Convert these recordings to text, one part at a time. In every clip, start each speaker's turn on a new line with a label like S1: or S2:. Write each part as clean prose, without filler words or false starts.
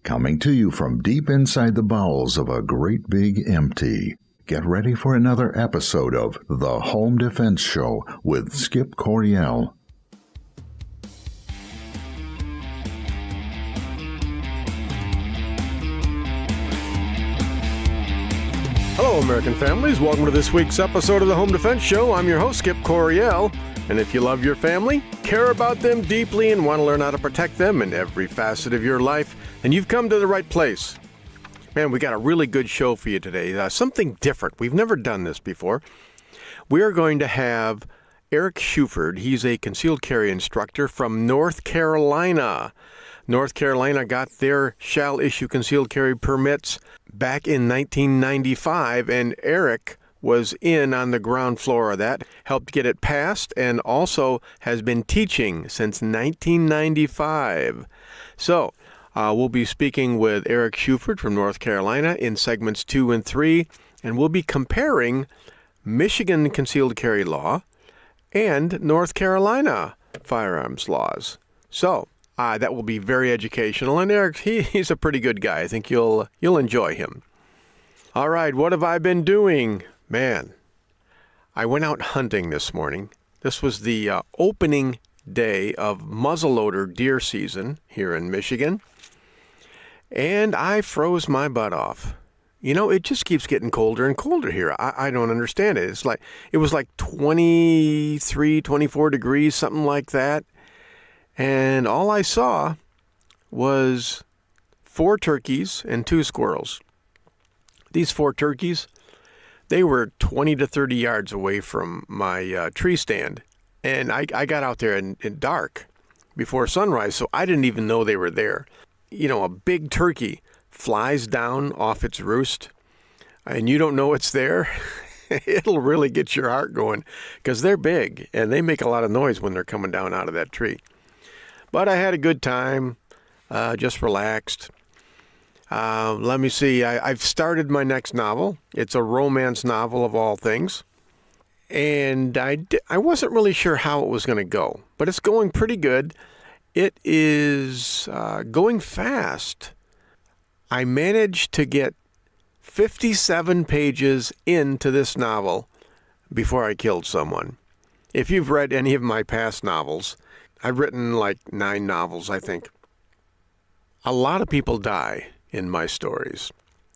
S1: Coming to you from deep inside the bowels of a great big empty. Get ready for another episode of The Home Defense Show with Skip Coryell.
S2: Hello, American families. Welcome to this week's episode of the Home Defense Show. I'm your host, Skip Coryell. And if you love your family, care about them deeply, and want to learn how to protect them in every facet of your life, then you've come to the right place. Man, we got a really good show for you today. Something different. We've never done this before. We are going to have Eric Shuford. He's a concealed carry instructor from North Carolina. North Carolina got their shall issue concealed carry permits back in 1995, and Eric was in on the ground floor of that, helped get it passed, and also has been teaching since 1995. So, we'll be speaking with Eric Shuford from North Carolina in segments 2 and 3, and we'll be comparing Michigan concealed carry law and North Carolina firearms laws. So, that will be very educational, and Eric, he's a pretty good guy. I think you'll enjoy him. All right, what have I been doing? Man, I went out hunting this morning. This was the opening day of muzzleloader deer season here in Michigan, and I froze my butt off. You know, it just keeps getting colder and colder here. I don't understand it. It was like 23, 24 degrees, something like that. And all I saw was 4 turkeys and 2 squirrels. These 4 turkeys, they were 20 to 30 yards away from my tree stand. And I got out there in dark before sunrise, so I didn't even know they were there. You know, a big turkey flies down off its roost, and you don't know it's there. It'll really get your heart going, because they're big, and they make a lot of noise when they're coming down out of that tree. But I had a good time, just relaxed. Let me see, I've started my next novel. It's a romance novel of all things. And I wasn't really sure how it was going to go, but it's going pretty good. It is going fast. I managed to get 57 pages into this novel before I killed someone. If you've read any of my past novels, I've written like 9 novels, I think. A lot of people die in my stories.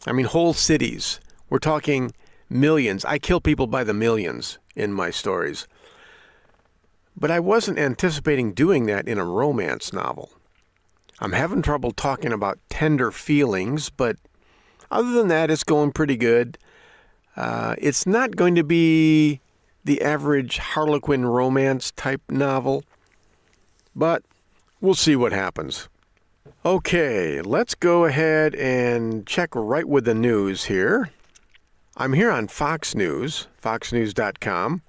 S2: I mean, whole cities. We're talking millions. I kill people by the millions in my stories. But I wasn't anticipating doing that in a romance novel. I'm having trouble talking about tender feelings, but other than that, it's going pretty good. It's not going to be the average Harlequin romance type novel, but we'll see what happens. Okay, let's go ahead and check right with the news here. I'm here on Fox News, foxnews.com,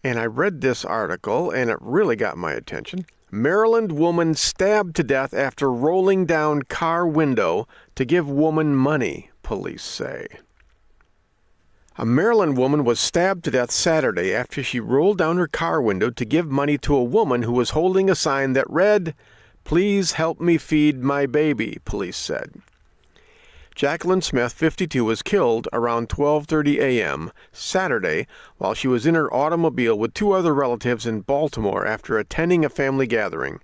S2: and I read this article, and it really got my attention. Maryland woman stabbed to death after rolling down car window to give woman money, police say. A Maryland woman was stabbed to death Saturday after she rolled down her car window to give money to a woman who was holding a sign that read, "Please help me feed my baby," police said. Jacqueline Smith, 52, was killed around 12:30 a.m. Saturday while she was in her automobile with 2 other relatives in Baltimore after attending a family gathering.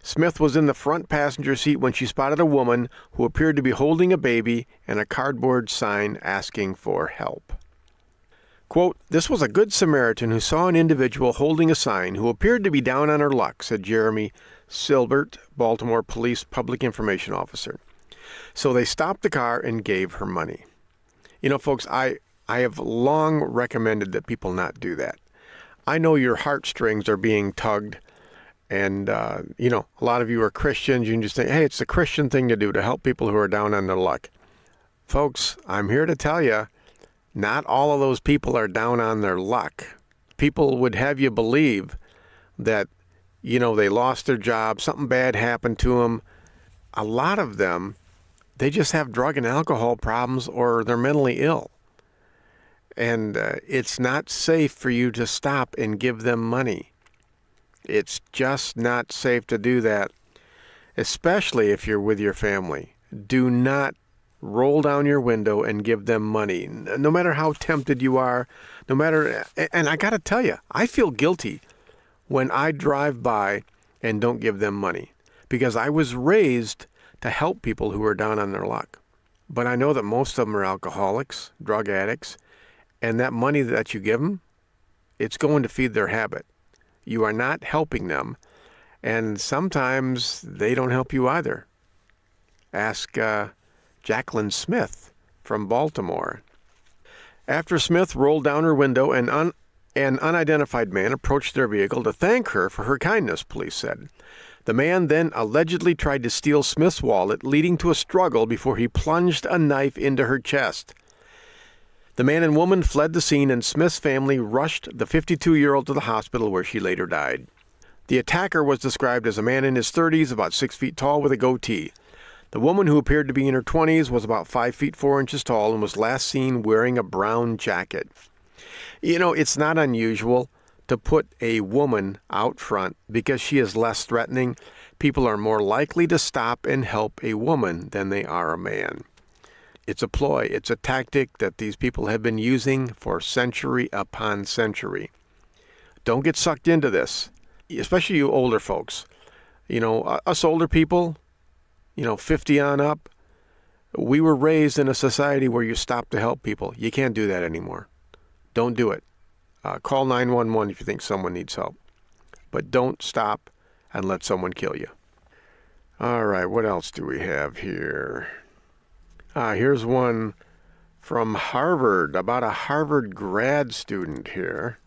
S2: Smith was in the front passenger seat when she spotted a woman who appeared to be holding a baby and a cardboard sign asking for help. Quote, "This was a good Samaritan who saw an individual holding a sign who appeared to be down on her luck," said Jeremy Silbert, Baltimore Police Public Information Officer. So they stopped the car and gave her money. You know, folks, I have long recommended that people not do that. I know your heartstrings are being tugged, and, a lot of you are Christians. You can just think, hey, it's the Christian thing to do to help people who are down on their luck. Folks, I'm here to tell you, not all of those people are down on their luck. People would have you believe that, they lost their job, something bad happened to them. A lot of them, they just have drug and alcohol problems or they're mentally ill. And it's not safe for you to stop and give them money. It's just not safe to do that. especially if you're with your family. Do not roll down your window and give them money, no matter how tempted you are, and I got to tell you, I feel guilty when I drive by and don't give them money, because I was raised to help people who are down on their luck. But I know that most of them are alcoholics, drug addicts, and that money that you give them, it's going to feed their habit. You are not helping them, and sometimes they don't help you either. Ask Jacqueline Smith from Baltimore. After Smith rolled down her window, an unidentified man approached their vehicle to thank her for her kindness, police said. The man then allegedly tried to steal Smith's wallet, leading to a struggle before he plunged a knife into her chest. The man and woman fled the scene, and Smith's family rushed the 52-year-old to the hospital, where she later died. The attacker was described as a man in his 30s, about 6 feet tall, with a goatee. The woman, who appeared to be in her 20s, was about 5 feet 4 inches tall and was last seen wearing a brown jacket. You know, it's not unusual to put a woman out front because she is less threatening. People are more likely to stop and help a woman than they are a man. It's a ploy. It's a tactic that these people have been using for century upon century. Don't get sucked into this, especially you older folks. You know, us older people, 50 on up, we were raised in a society where you stop to help people. You can't do that anymore. Don't do it. Call 911 if you think someone needs help. But don't stop and let someone kill you. All right, what else do we have here? Here's one from Harvard, about a Harvard grad student here.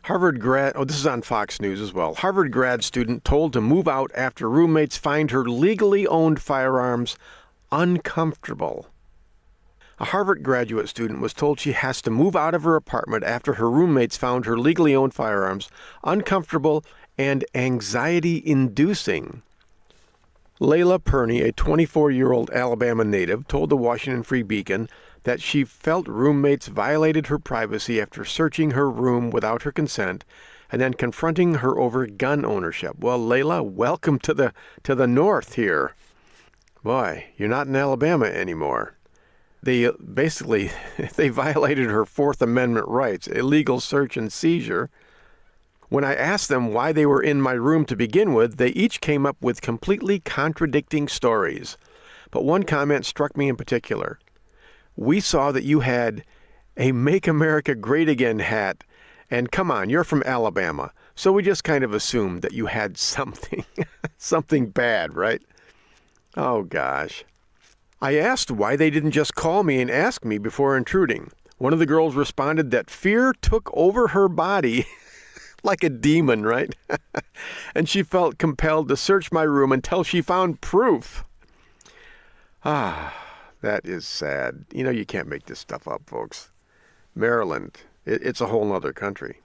S2: This is on Fox News as well. Harvard grad student told to move out after roommates find her legally owned firearms uncomfortable. A Harvard graduate student was told she has to move out of her apartment after her roommates found her legally owned firearms uncomfortable and anxiety-inducing. Layla Purney, a 24-year-old Alabama native, told the Washington Free Beacon that she felt roommates violated her privacy after searching her room without her consent and then confronting her over gun ownership. Well, Layla, welcome to the north here. Boy, you're not in Alabama anymore. They violated her Fourth Amendment rights, illegal search and seizure. When I asked them why they were in my room to begin with, they each came up with completely contradicting stories. But one comment struck me in particular. We saw that you had a Make America Great Again hat, and come on, you're from Alabama. So we just kind of assumed that you had something, something bad, right? Oh, gosh. I asked why they didn't just call me and ask me before intruding. One of the girls responded that fear took over her body like a demon, right? And she felt compelled to search my room until she found proof. That is sad. You can't make this stuff up, folks. Maryland, it's a whole other country.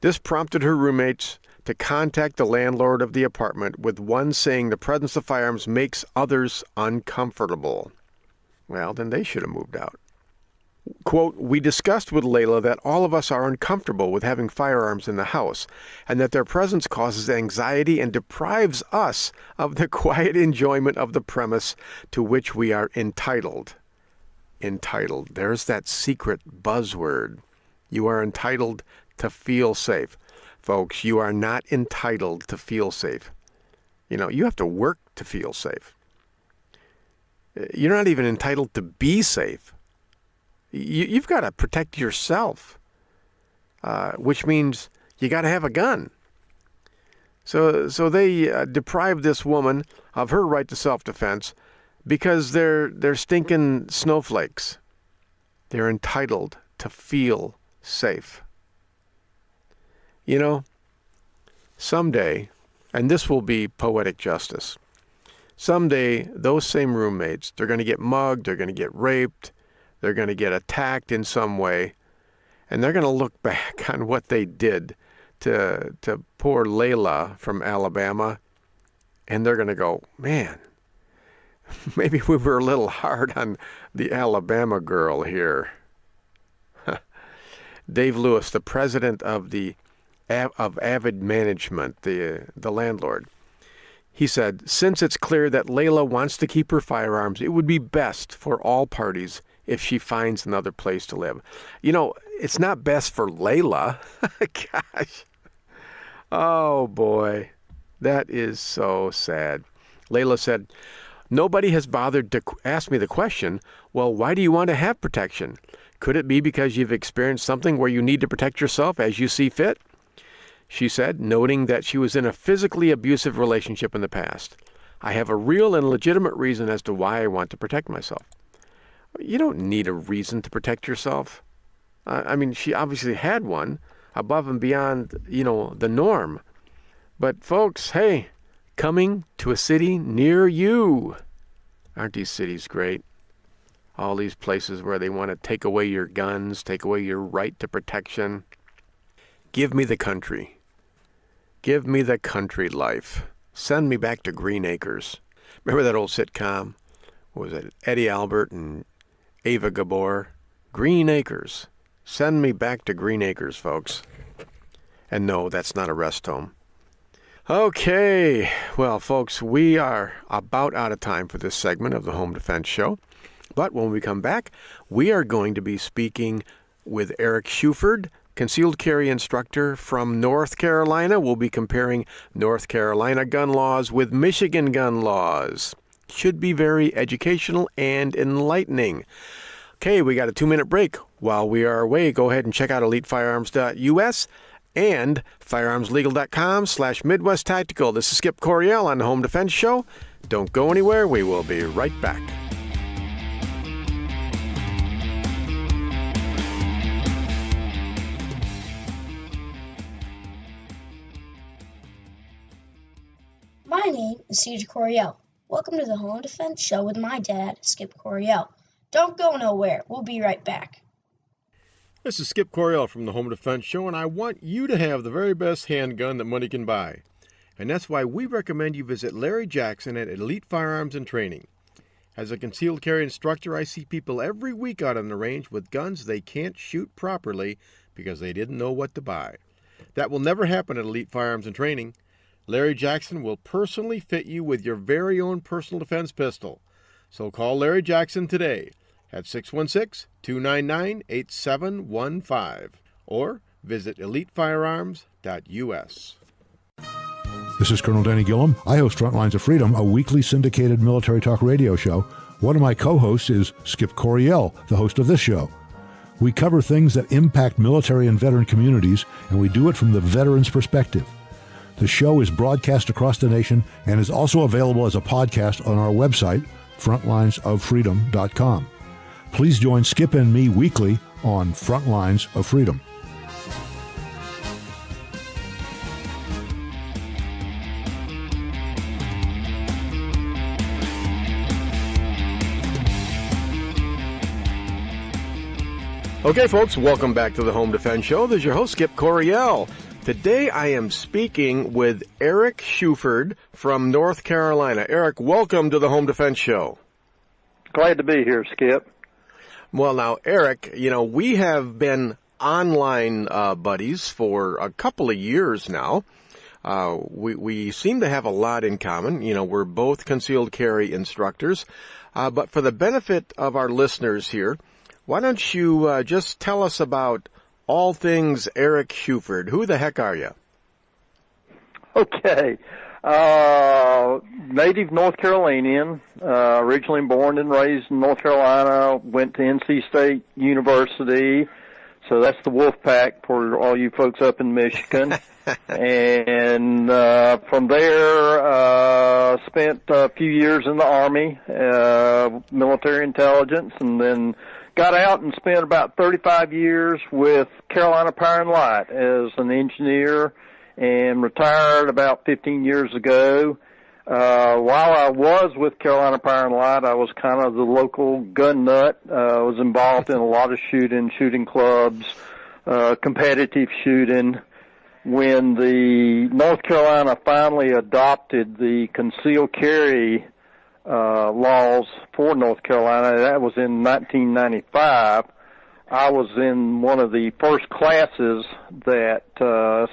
S2: This prompted her roommates to contact the landlord of the apartment, with one saying the presence of firearms makes others uncomfortable. Well, then they should have moved out. Quote, we discussed with Layla that all of us are uncomfortable with having firearms in the house, and that their presence causes anxiety and deprives us of the quiet enjoyment of the premise to which we are entitled. Entitled. There's that secret buzzword. You are entitled to feel safe. Folks, you are not entitled to feel safe. You have to work to feel safe. You're not even entitled to be safe. You've got to protect yourself, which means you got to have a gun. So they deprived this woman of her right to self-defense because they're stinking snowflakes. They're entitled to feel safe. Someday, and this will be poetic justice, someday those same roommates, they're going to get mugged, they're going to get raped, they're going to get attacked in some way, and they're going to look back on what they did to poor Layla from Alabama, and they're going to go, man, maybe we were a little hard on the Alabama girl here. Dave Lewis, the president of Avid Management, the landlord, He said, since it's clear that Layla wants to keep her firearms, it would be best for all parties if she finds another place to live. You know, it's not best for Layla. Gosh. Oh, boy. That is so sad. Layla said, nobody has bothered to ask me the question, well, why do you want to have protection? Could it be because you've experienced something where you need to protect yourself as you see fit? She said, noting that she was in a physically abusive relationship in the past. I have a real and legitimate reason as to why I want to protect myself. You don't need a reason to protect yourself. I mean, she obviously had one above and beyond, the norm. But folks, hey, coming to a city near you. Aren't these cities great? All these places where they want to take away your guns, take away your right to protection. Give me the country. Give me the country life. Send me back to Green Acres. Remember that old sitcom? What was it? Eddie Albert and Ava Gabor. Green Acres. Send me back to Green Acres, folks. And no, that's not a rest home. Okay. Well, folks, we are about out of time for this segment of the Home Defense Show. But when we come back, we are going to be speaking with Eric Shuford, concealed carry instructor from North Carolina. We'll be comparing North Carolina gun laws with Michigan gun laws. Should be very educational and enlightening. Okay, we got a 2-minute break. While we are away, go ahead and check out elitefirearms.us and firearmslegal.com/Midwest Tactical. This is Skip Coryell on the Home Defense Show. Don't go anywhere. We will be right back.
S3: My name is CJ Coryell. Welcome to the Home Defense Show with my dad, Skip Coryell. Don't go nowhere. We'll be right back.
S2: This is Skip Coryell from the Home Defense Show, and I want you to have the very best handgun that money can buy. And that's why we recommend you visit Larry Jackson at Elite Firearms and Training. As a concealed carry instructor, I see people every week out on the range with guns they can't shoot properly because they didn't know what to buy. That will never happen at Elite Firearms and Training. Larry Jackson will personally fit you with your very own personal defense pistol. So call Larry Jackson today at 616-299-8715 or visit elitefirearms.us.
S4: This is Colonel Danny Gillum. I host Frontlines of Freedom, a weekly syndicated military talk radio show. One of my co-hosts is Skip Coryell, the host of this show. We cover things that impact military and veteran communities, and we do it from the veteran's perspective. The show is broadcast across the nation and is also available as a podcast on our website, frontlinesoffreedom.com. Please join Skip and me weekly on Frontlines of Freedom.
S2: Okay, folks, welcome back to the Home Defense Show. This is your host, Skip Coryell. Today I am speaking with Eric Shuford from North Carolina. Eric, welcome to the Home Defense Show.
S5: Glad to be here, Skip.
S2: Well, now, Eric, we have been online buddies for a couple of years now. We seem to have a lot in common. We're both concealed carry instructors. But for the benefit of our listeners here, why don't you just tell us about all things Eric Shuford. Who the heck are you?
S5: Okay. Native North Carolinian, originally born and raised in North Carolina, went to NC State University, so that's the Wolf Pack for all you folks up in Michigan. And from there, spent a few years in the Army, military intelligence, and then got out and spent about 35 years with Carolina Power and Light as an engineer, and retired about 15 years ago. While I was with Carolina Power and Light, I was kind of the local gun nut. I was involved in a lot of shooting clubs, competitive shooting. When the North Carolina finally adopted the concealed carry laws for North Carolina, that was in 1995, I was in one of the first classes that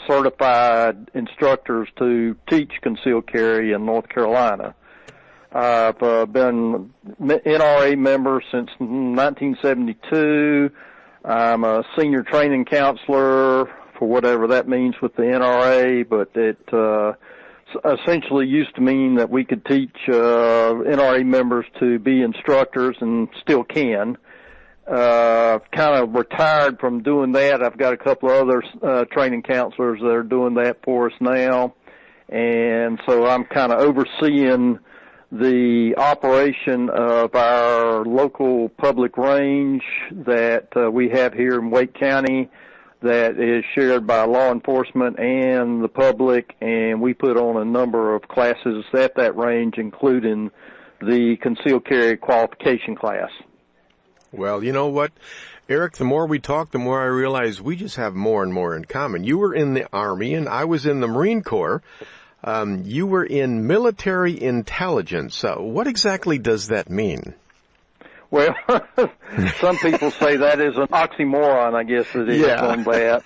S5: certified instructors to teach concealed carry in North Carolina. I've been NRA member since 1972. I'm a senior training counselor for whatever that means with the NRA, but it essentially used to mean that we could teach NRA members to be instructors, and still can. Kind of retired from doing that. I've got a couple of other training counselors that are doing that for us now, and so I'm kind of overseeing the operation of our local public range that we have here in Wake County that is shared by law enforcement and the public, and we put on a number of classes at that range, including the concealed carry qualification class.
S2: Well, you know what, Eric, the more we talk, the more I realize we just have more and more in common. You were in the Army, and I was in the Marine Corps. You were in military intelligence. What exactly does that mean?
S5: Well, some people say that is an oxymoron, I guess it is on that.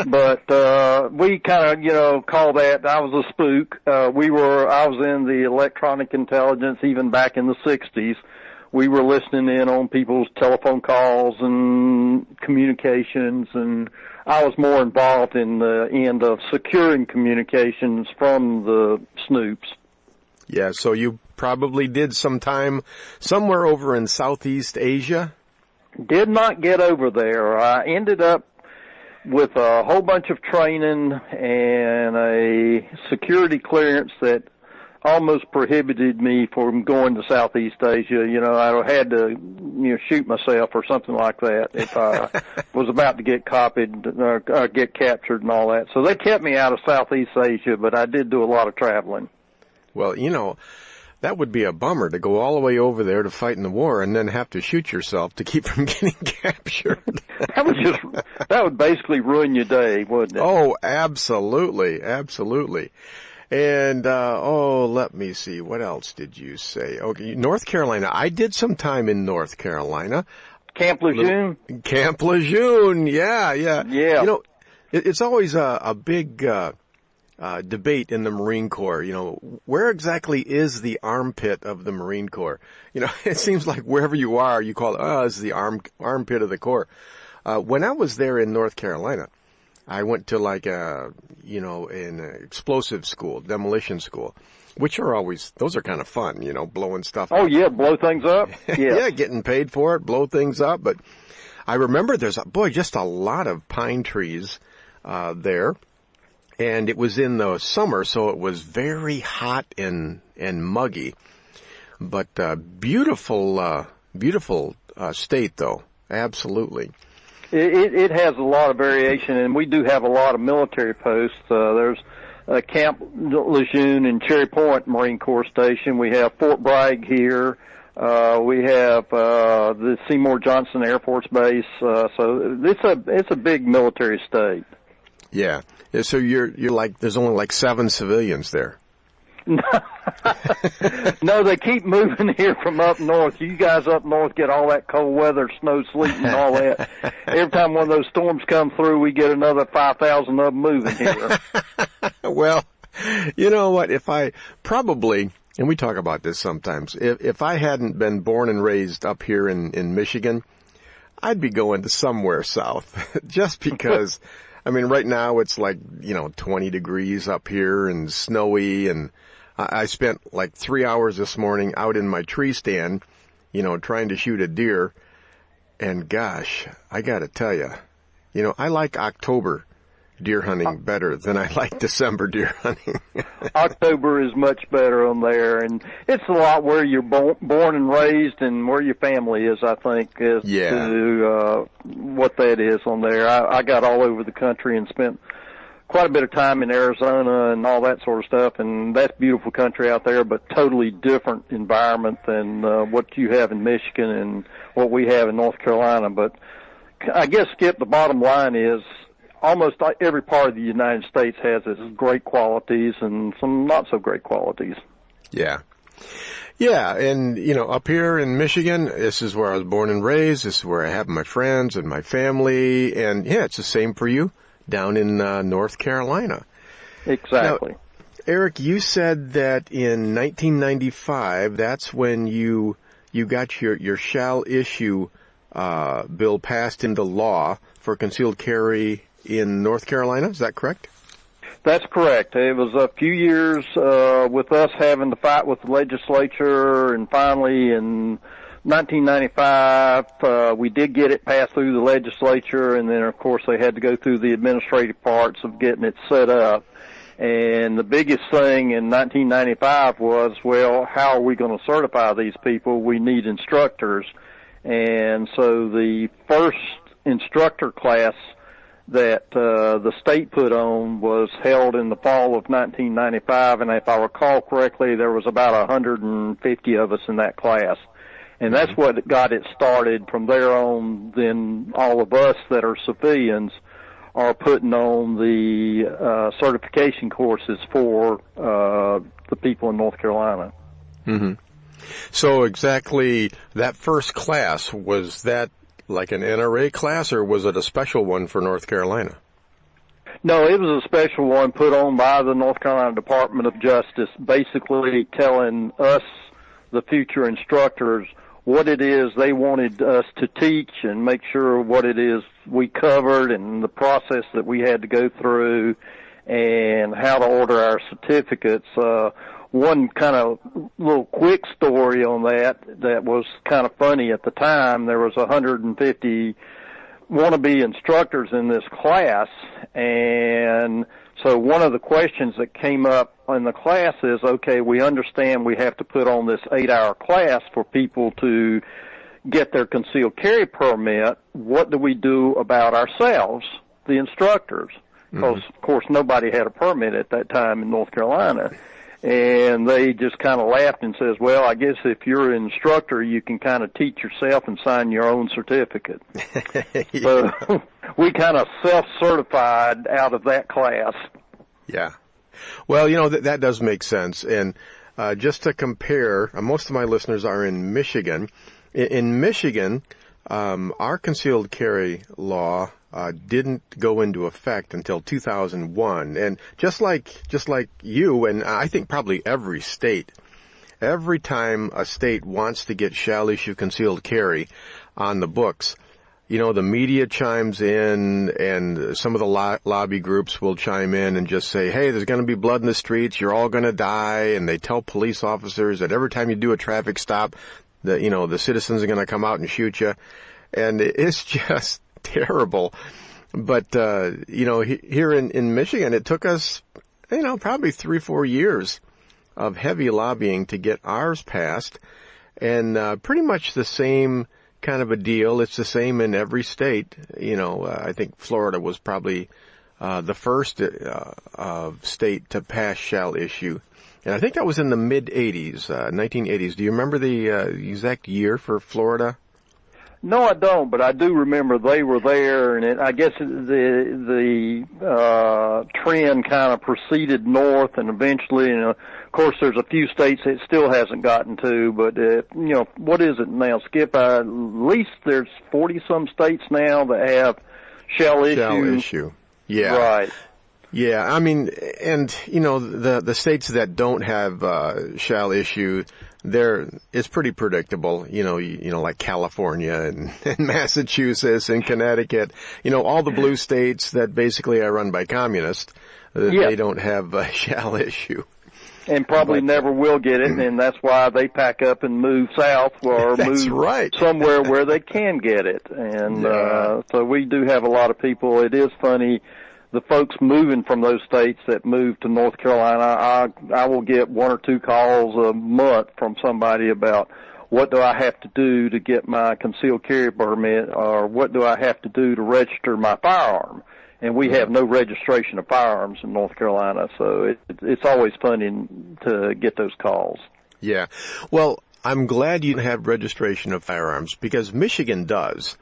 S5: But we kind of, call that, I was a spook. I was in the electronic intelligence even back in the 60s. We were listening in on people's telephone calls and communications, and I was more involved in the end of securing communications from the snoops.
S2: Yeah, so you probably did some time somewhere over in Southeast Asia?
S5: Did not get over there. I ended up with a whole bunch of training and a security clearance that almost prohibited me from going to Southeast Asia. I had to, shoot myself or something like that if I was about to get copied or get captured and all that. So they kept me out of Southeast Asia, but I did do a lot of traveling.
S2: Well, that would be a bummer to go all the way over there to fight in the war and then have to shoot yourself to keep from getting captured.
S5: That would basically ruin your day, wouldn't it?
S2: Oh, absolutely, absolutely. And, let me see. What else did you say? Okay, North Carolina. I did some time in North Carolina.
S5: Camp Lejeune?
S2: Camp Lejeune, yeah.
S5: Yeah.
S2: It's always a big debate in the Marine Corps. Where exactly is the armpit of the Marine Corps? It seems like wherever you are, you call it, it's the armpit of the Corps. When I was there in North Carolina, I went to an explosive school, demolition school, which those are kind of fun, blowing stuff up.
S5: Oh, yeah, blow things up. Yeah.
S2: Yeah, getting paid for it, blow things up. But I remember there's just a lot of pine trees there. And it was in the summer, so it was very hot and muggy. But beautiful state, though. Absolutely.
S5: It has a lot of variation, and we do have a lot of military posts. There's Camp Lejeune and Cherry Point Marine Corps Station. We have Fort Bragg here. We have the Seymour Johnson Air Force Base. So it's a big military state.
S2: Yeah. So you're like, there's only like 7 civilians there.
S5: No, they keep moving here from up north. You guys up north get all that cold weather, snow, sleet, and all that. Every time one of those storms come through, we get another 5,000 of them moving here.
S2: Well, you know what? If I probably, and we talk about this sometimes, if I hadn't been born and raised up here in Michigan, I'd be going to somewhere south just because. I mean, right now it's like, 20 degrees up here and snowy, and I spent like 3 hours this morning out in my tree stand, trying to shoot a deer. And gosh, I gotta tell you, I like October deer hunting better than I like December deer hunting.
S5: October is much better on there, and it's a lot where you're born and raised and where your family is, I think, as to what that is on there. I got all over the country and spent quite a bit of time in Arizona and all that sort of stuff, and that's beautiful country out there, but totally different environment than what you have in Michigan and what we have in North Carolina. But I guess, Skip, the bottom line is almost every part of the United States has its great qualities and some not so great qualities.
S2: Yeah. Yeah, and, up here in Michigan, this is where I was born and raised. This is where I have my friends and my family. And, yeah, it's the same for you down in North Carolina.
S5: Exactly.
S2: Now, Eric, you said that in 1995, that's when you got your shall issue bill passed into law for concealed carry in North Carolina. Is that correct?
S5: That's correct. It was a few years with us having to fight with the legislature, and finally in 1995 we did get it passed through the legislature, and then of course they had to go through the administrative parts of getting it set up. And the biggest thing in 1995 was, well, how are we going to certify these people? We need instructors. And so the first instructor class that the state put on was held in the fall of 1995, and if I recall correctly, there was about 150 of us in that class. And that's what got it started. From there on, then all of us that are civilians are putting on the certification courses for the people in North Carolina.
S2: Mm-hmm. So exactly that first class, was that like an NRA class, or was it a special one for North Carolina?
S5: No, it was a special one put on by the North Carolina Department of Justice, basically telling us, the future instructors, what it is they wanted us to teach and make sure what it is we covered and the process that we had to go through and how to order our certificates. One kind of little quick story on that was kind of funny at the time. There was 150 wannabe instructors in this class, and so one of the questions that came up in the class is, okay, we understand we have to put on this 8-hour class for people to get their concealed carry permit. What do we do about ourselves, the instructors? Because, of course, nobody had a permit at that time in North Carolina. And they just kind of laughed and says, well, I guess if you're an instructor, you can kind of teach yourself and sign your own certificate. Yeah. So we kind of self-certified out of that class.
S2: Yeah. Well, that does make sense. And just to compare, most of my listeners are in Michigan. In Michigan, our concealed carry law didn't go into effect until 2001. And just like you, and I think probably every state, every time a state wants to get shall issue concealed carry on the books, the media chimes in, and some of the lobby groups will chime in and just say, hey, there's going to be blood in the streets, you're all going to die. And they tell police officers that every time you do a traffic stop, the citizens are going to come out and shoot you. And it's just terrible. But, here in Michigan, it took us, probably 3-4 years of heavy lobbying to get ours passed. And pretty much the same kind of a deal. It's the same in every state. I think Florida was probably the first state to pass shall issue. And I think that was in the mid-'80s, 1980s. Do you remember the exact year for Florida?
S5: No, I don't, but I do remember they were there, and I guess the trend kind of proceeded north, and eventually, of course, there's a few states it still hasn't gotten to, but, what is it now, Skip? At least there's 40-some states now that have shall issue.
S2: Shall issue, yeah.
S5: Right.
S2: Yeah, I mean, and, the states that don't have shall issue, it's pretty predictable, like California and Massachusetts and Connecticut, all the blue states that basically are run by communists, they don't have shall issue.
S5: And probably never will get it, and that's why they pack up and move south or move somewhere where they can get it. And so we do have a lot of people. It is funny. The folks moving from those states that move to North Carolina, I will get 1 or 2 calls a month from somebody about what do I have to do to get my concealed carry permit, or what do I have to do to register my firearm. And we have no registration of firearms in North Carolina, so it's always funny to get those calls.
S2: Yeah. Well, I'm glad you have registration of firearms, because Michigan does.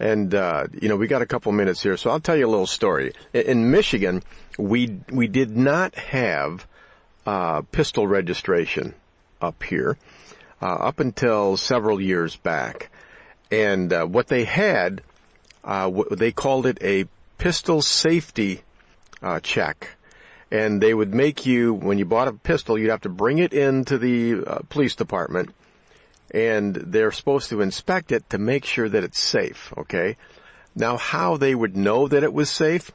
S2: And, we got a couple minutes here, so I'll tell you a little story. In Michigan, we did not have pistol registration up here. up until several years back. And what they had, they called it a pistol safety check. And they would make you, when you bought a pistol, you'd have to bring it into the police department, and they're supposed to inspect it to make sure that it's safe, okay? Now, how they would know that it was safe?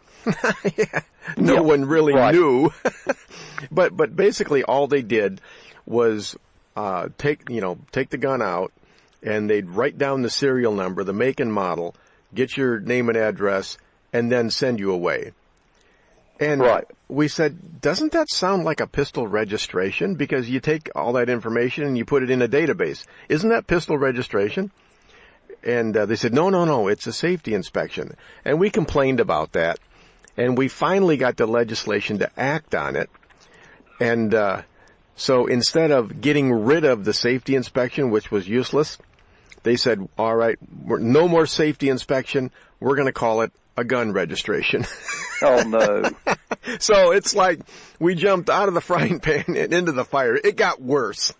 S2: No one really knew. But basically all they did was take the gun out, and they'd write down the serial number, the make and model, get your name and address, and then send you away. And we said, doesn't that sound like a pistol registration? Because you take all that information and you put it in a database. Isn't that pistol registration? And they said, no, it's a safety inspection. And we complained about that. And we finally got the legislation to act on it. And so instead of getting rid of the safety inspection, which was useless, they said, all right, no more safety inspection. We're going to call it a gun registration.
S5: Oh, no.
S2: So it's like we jumped out of the frying pan and into the fire. It got worse.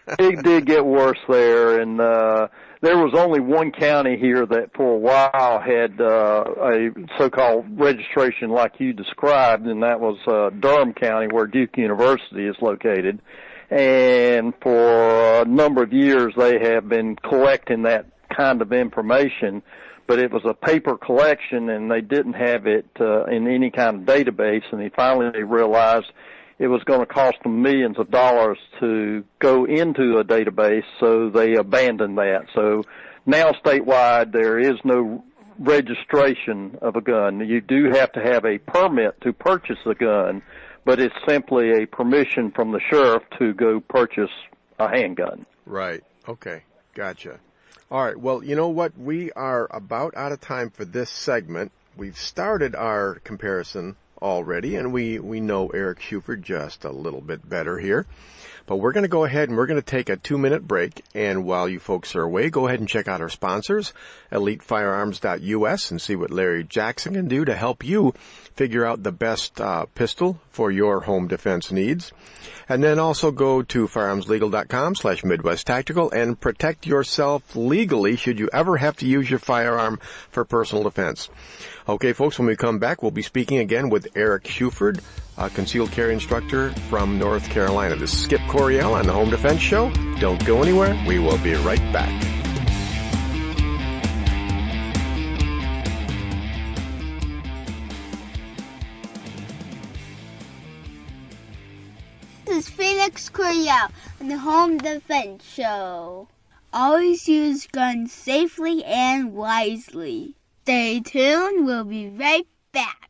S5: It did get worse there, and there was only one county here that for a while had a so-called registration like you described, and that was Durham County, where Duke University is located. And for a number of years, they have been collecting that kind of information, but it was a paper collection, and they didn't have it in any kind of database, and they finally realized it was going to cost them millions of dollars to go into a database, so they abandoned that. So now statewide, there is no registration of a gun. You do have to have a permit to purchase a gun, but it's simply a permission from the sheriff to go purchase a handgun.
S2: Right. Okay. Gotcha. All right. Well, you know what? We are about out of time for this segment. We've started our comparison already, and we know Eric Shuford just a little bit better here. But we're going to go ahead and we're going to take a 2-minute break. And while you folks are away, go ahead and check out our sponsors, EliteFirearms.us, and see what Larry Jackson can do to help you figure out the best pistol for your home defense needs. And then also go to firearmslegal.com/Midwest Tactical and protect yourself legally should you ever have to use your firearm for personal defense. Okay, folks, when we come back, we'll be speaking again with Eric Shuford, a concealed carry instructor from North Carolina. This is Skip Coryell on the Home Defense Show. Don't go anywhere. We will be right back.
S6: This is Felix Coryell on the Home Defense Show. Always use guns safely and wisely. Stay tuned. We'll be right back.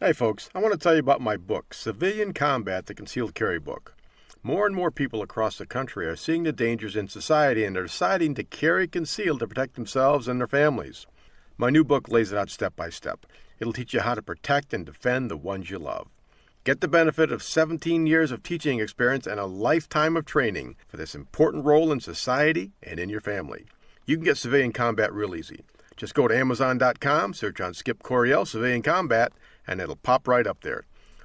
S2: Hey, folks. I want to tell you about my book, Civilian Combat, the Concealed Carry Book. More and more people across the country are seeing the dangers in society and are deciding to carry concealed to protect themselves and their families. My new book lays it out step by step. It'll teach you how to protect and defend the ones you love. Get the benefit of 17 years of teaching experience and a lifetime of training for this important role in society and in your family. You can get Civilian Combat real easy. Just go to Amazon.com, search on Skip Coryell Civilian Combat, and it'll pop right up there.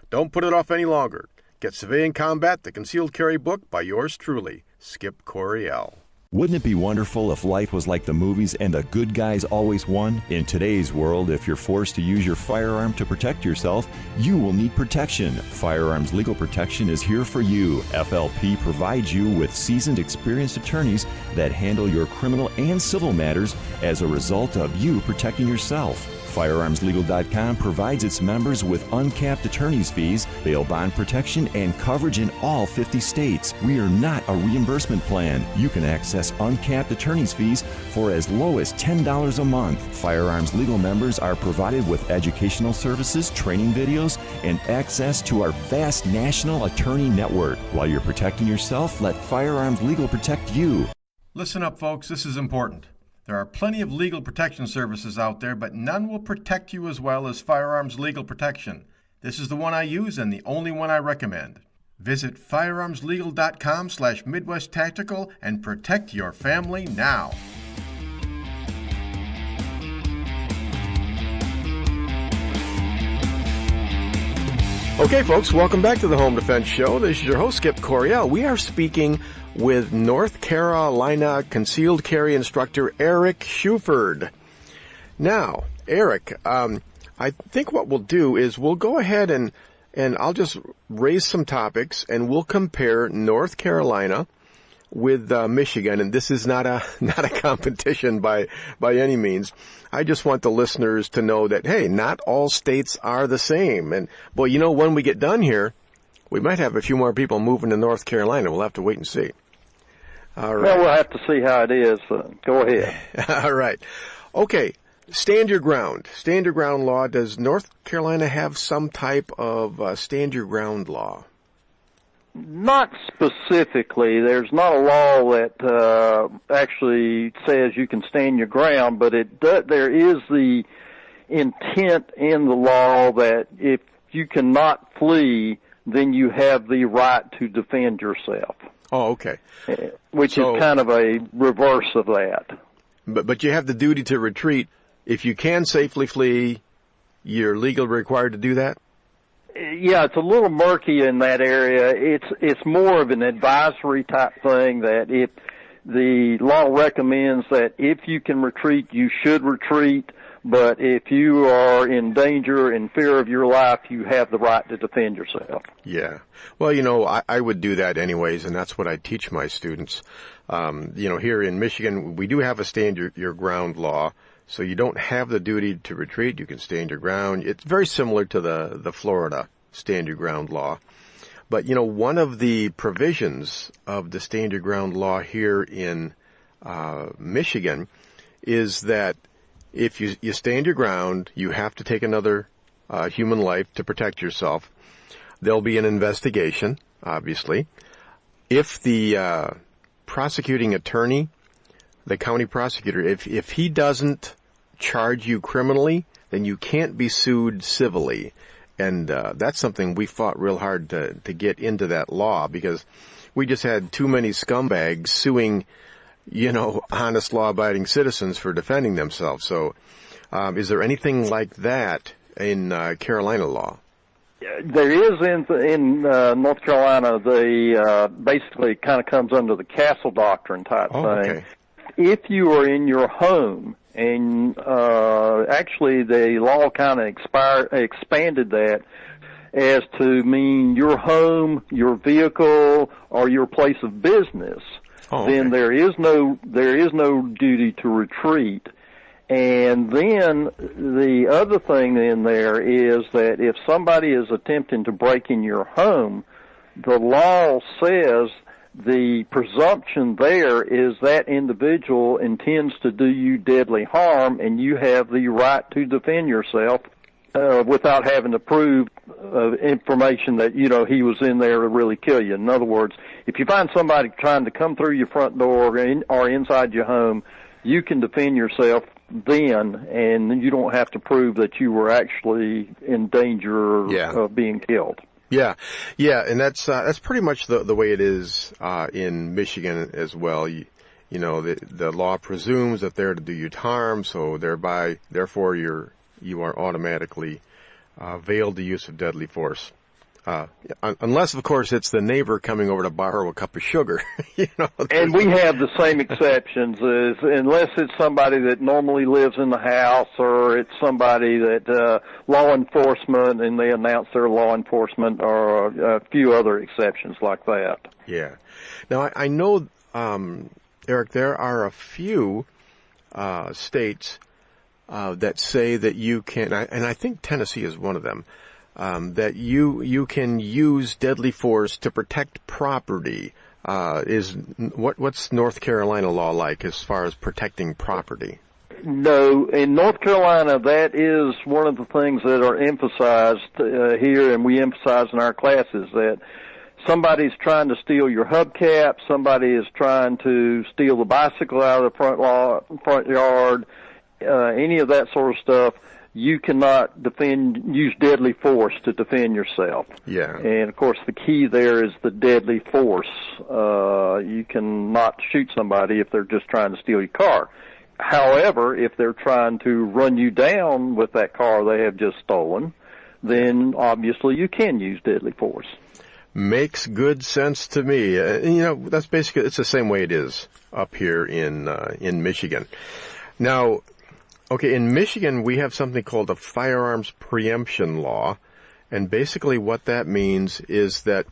S2: Don't put it off any longer. Get Civilian Combat, the Concealed Carry Book by yours truly, Skip Coryell.
S7: Wouldn't it be wonderful if life was like the movies and the good guys always won? In today's world, if you're forced to use your firearm to protect yourself, you will need protection. Firearms Legal Protection is here for you. FLP provides you with seasoned, experienced attorneys that handle your criminal and civil matters as a result of you protecting yourself. FirearmsLegal.com provides its members with uncapped attorney's fees, bail bond protection, and coverage in all 50 states. We are not a reimbursement plan. You can access uncapped attorney's fees for as low as $10 a month. Firearms Legal members are provided with educational services, training videos, and access to our vast national attorney network. While you're protecting yourself, let Firearms Legal protect you.
S2: Listen up, folks. This is important. There are plenty of legal protection services out there, but none will protect you as well as Firearms Legal Protection. This is the one I use and the only one I recommend. Visit firearmslegal.com/Midwest Tactical and protect your family now. Okay, folks, welcome back to the Home Defense Show. This is your host, Skip Coryell. We are speaking with North Carolina concealed carry instructor Eric Shuford. Now, Eric, I think what we'll do is we'll go ahead and I'll just raise some topics, and we'll compare North Carolina with Michigan. And this is not a competition by any means. I just want the listeners to know that, hey, not all states are the same. And, boy, you know, when we get done here, we might have a few more people moving to North Carolina. We'll have to wait and see. All right.
S5: Well, we'll have to see how it is. Go ahead.
S2: All right. Okay. Stand your ground. Stand your ground law. Does North Carolina have some type of stand your ground law?
S5: Not specifically. There's not a law that actually says you can stand your ground, but there is the intent in the law that if you cannot flee, then you have the right to defend yourself.
S2: Oh, okay.
S5: Which is kind of a reverse of that.
S2: But you have the duty to retreat. If you can safely flee, you're legally required to do that?
S5: Yeah, it's a little murky in that area. It's more of an advisory type thing that if the law recommends that if you can retreat, you should retreat, but if you are in danger, in fear of your life, you have the right to defend yourself.
S2: Yeah. Well, you know, I would do that anyways, and that's what I teach my students. You know, here in Michigan, we do have a stand your ground law. So you don't have the duty to retreat. You can stand your ground. It's very similar to the Florida stand your ground law. But, you know, one of the provisions of the stand your ground law here in Michigan is that if you stand your ground, you have to take another human life to protect yourself. There'll be an investigation, obviously. If the prosecuting attorney, the county prosecutor, if he doesn't charge you criminally, then you can't be sued civilly. And that's something we fought real hard to get into that law, because we just had too many scumbags suing, you know, honest law-abiding citizens for defending themselves. So is there anything like that in Carolina law?
S5: There is in North Carolina. Basically kind of comes under the castle doctrine type thing.
S2: Okay.
S5: If you are in your home, and actually the law kind of expanded that as to mean your home, your vehicle, or your place of business, then there is no duty to retreat. And then the other thing in there is that if somebody is attempting to break in your home, the law says the presumption there is that individual intends to do you deadly harm, and you have the right to defend yourself without having to prove information that, you know, he was in there to really kill you. In other words, if you find somebody trying to come through your front door or inside your home, you can defend yourself then, and you don't have to prove that you were actually in danger of being killed.
S2: Yeah, and that's pretty much the way it is in Michigan as well. You know, the law presumes that they're to do you harm, so therefore you are automatically veiled the use of deadly force. Unless, of course, it's the neighbor coming over to borrow a cup of sugar. You know,
S5: and we have the same exceptions, unless it's somebody that normally lives in the house, or it's somebody that law enforcement, and they announce their law enforcement, or a few other exceptions like that.
S2: Yeah. Now, I know, Eric, there are a few states that say that you can, and I think Tennessee is one of them, that you can use deadly force to protect property. What's North Carolina law like as far as protecting property?
S5: No, in North Carolina, that is one of the things that are emphasized here, and we emphasize in our classes, that somebody's trying to steal your hubcap, somebody is trying to steal the bicycle out of the front yard, any of that sort of stuff. You cannot use deadly force to defend yourself.
S2: Yeah.
S5: And, of course, the key there is the deadly force. You cannot shoot somebody if they're just trying to steal your car. However, if they're trying to run you down with that car they have just stolen, then obviously you can use deadly force.
S2: Makes good sense to me. That's basically, it's the same way it is up here in Michigan. Now, okay, in Michigan, we have something called a firearms preemption law, and basically what that means is that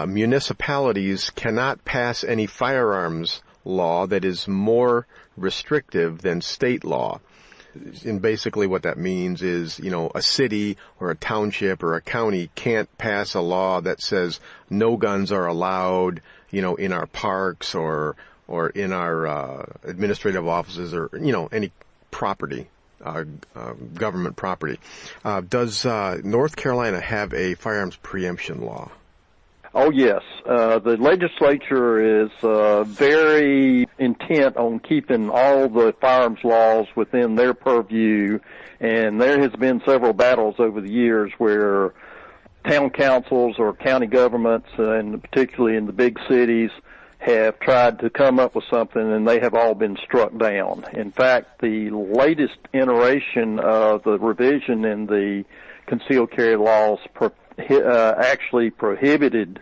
S2: municipalities cannot pass any firearms law that is more restrictive than state law. And basically what that means is, a city or a township or a county can't pass a law that says no guns are allowed, in our parks or in our administrative offices or, any property, government property. Does North Carolina have a firearms preemption law?
S5: Oh, yes. The legislature is very intent on keeping all the firearms laws within their purview, and there has been several battles over the years where town councils or county governments, and particularly in the big cities, have tried to come up with something, and they have all been struck down. In fact, the latest iteration of the revision in the concealed carry laws actually prohibited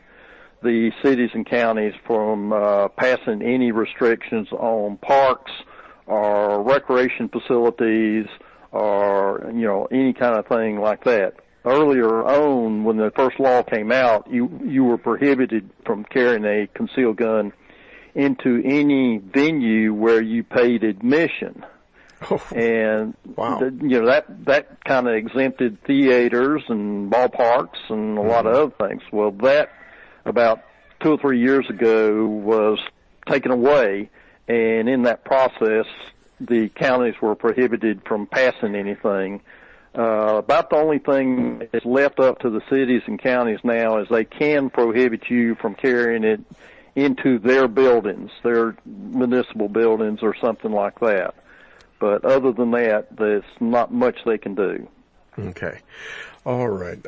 S5: the cities and counties from passing any restrictions on parks or recreation facilities or, any kind of thing like that. Earlier on, when the first law came out, you were prohibited from carrying a concealed gun into any venue where you paid admission.
S2: Oh,
S5: and
S2: wow.
S5: That kind of exempted theaters and ballparks and a lot of other things. Well, that about 2 or 3 years ago was taken away, and in that process, the counties were prohibited from passing anything. About the only thing that's left up to the cities and counties now is they can prohibit you from carrying it into their buildings, their municipal buildings or something like that. But other than that, there's not much they can do.
S2: Okay. All right.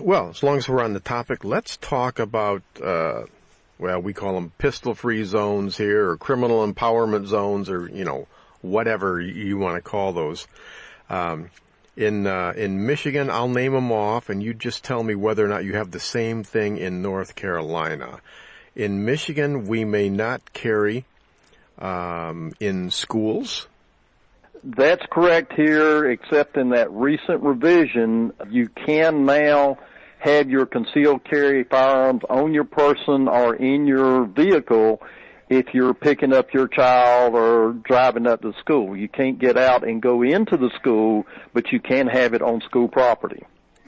S2: Well, as long as we're on the topic, let's talk about, we call them pistol-free zones here, or criminal empowerment zones, or, whatever you want to call those. In Michigan, I'll name them off, and you just tell me whether or not you have the same thing in North Carolina. In Michigan, we may not carry in schools.
S5: That's correct here, except in that recent revision, you can now have your concealed carry firearms on your person or in your vehicle if you're picking up your child or driving up to school. You can't get out and go into the school, but you can have it on school property.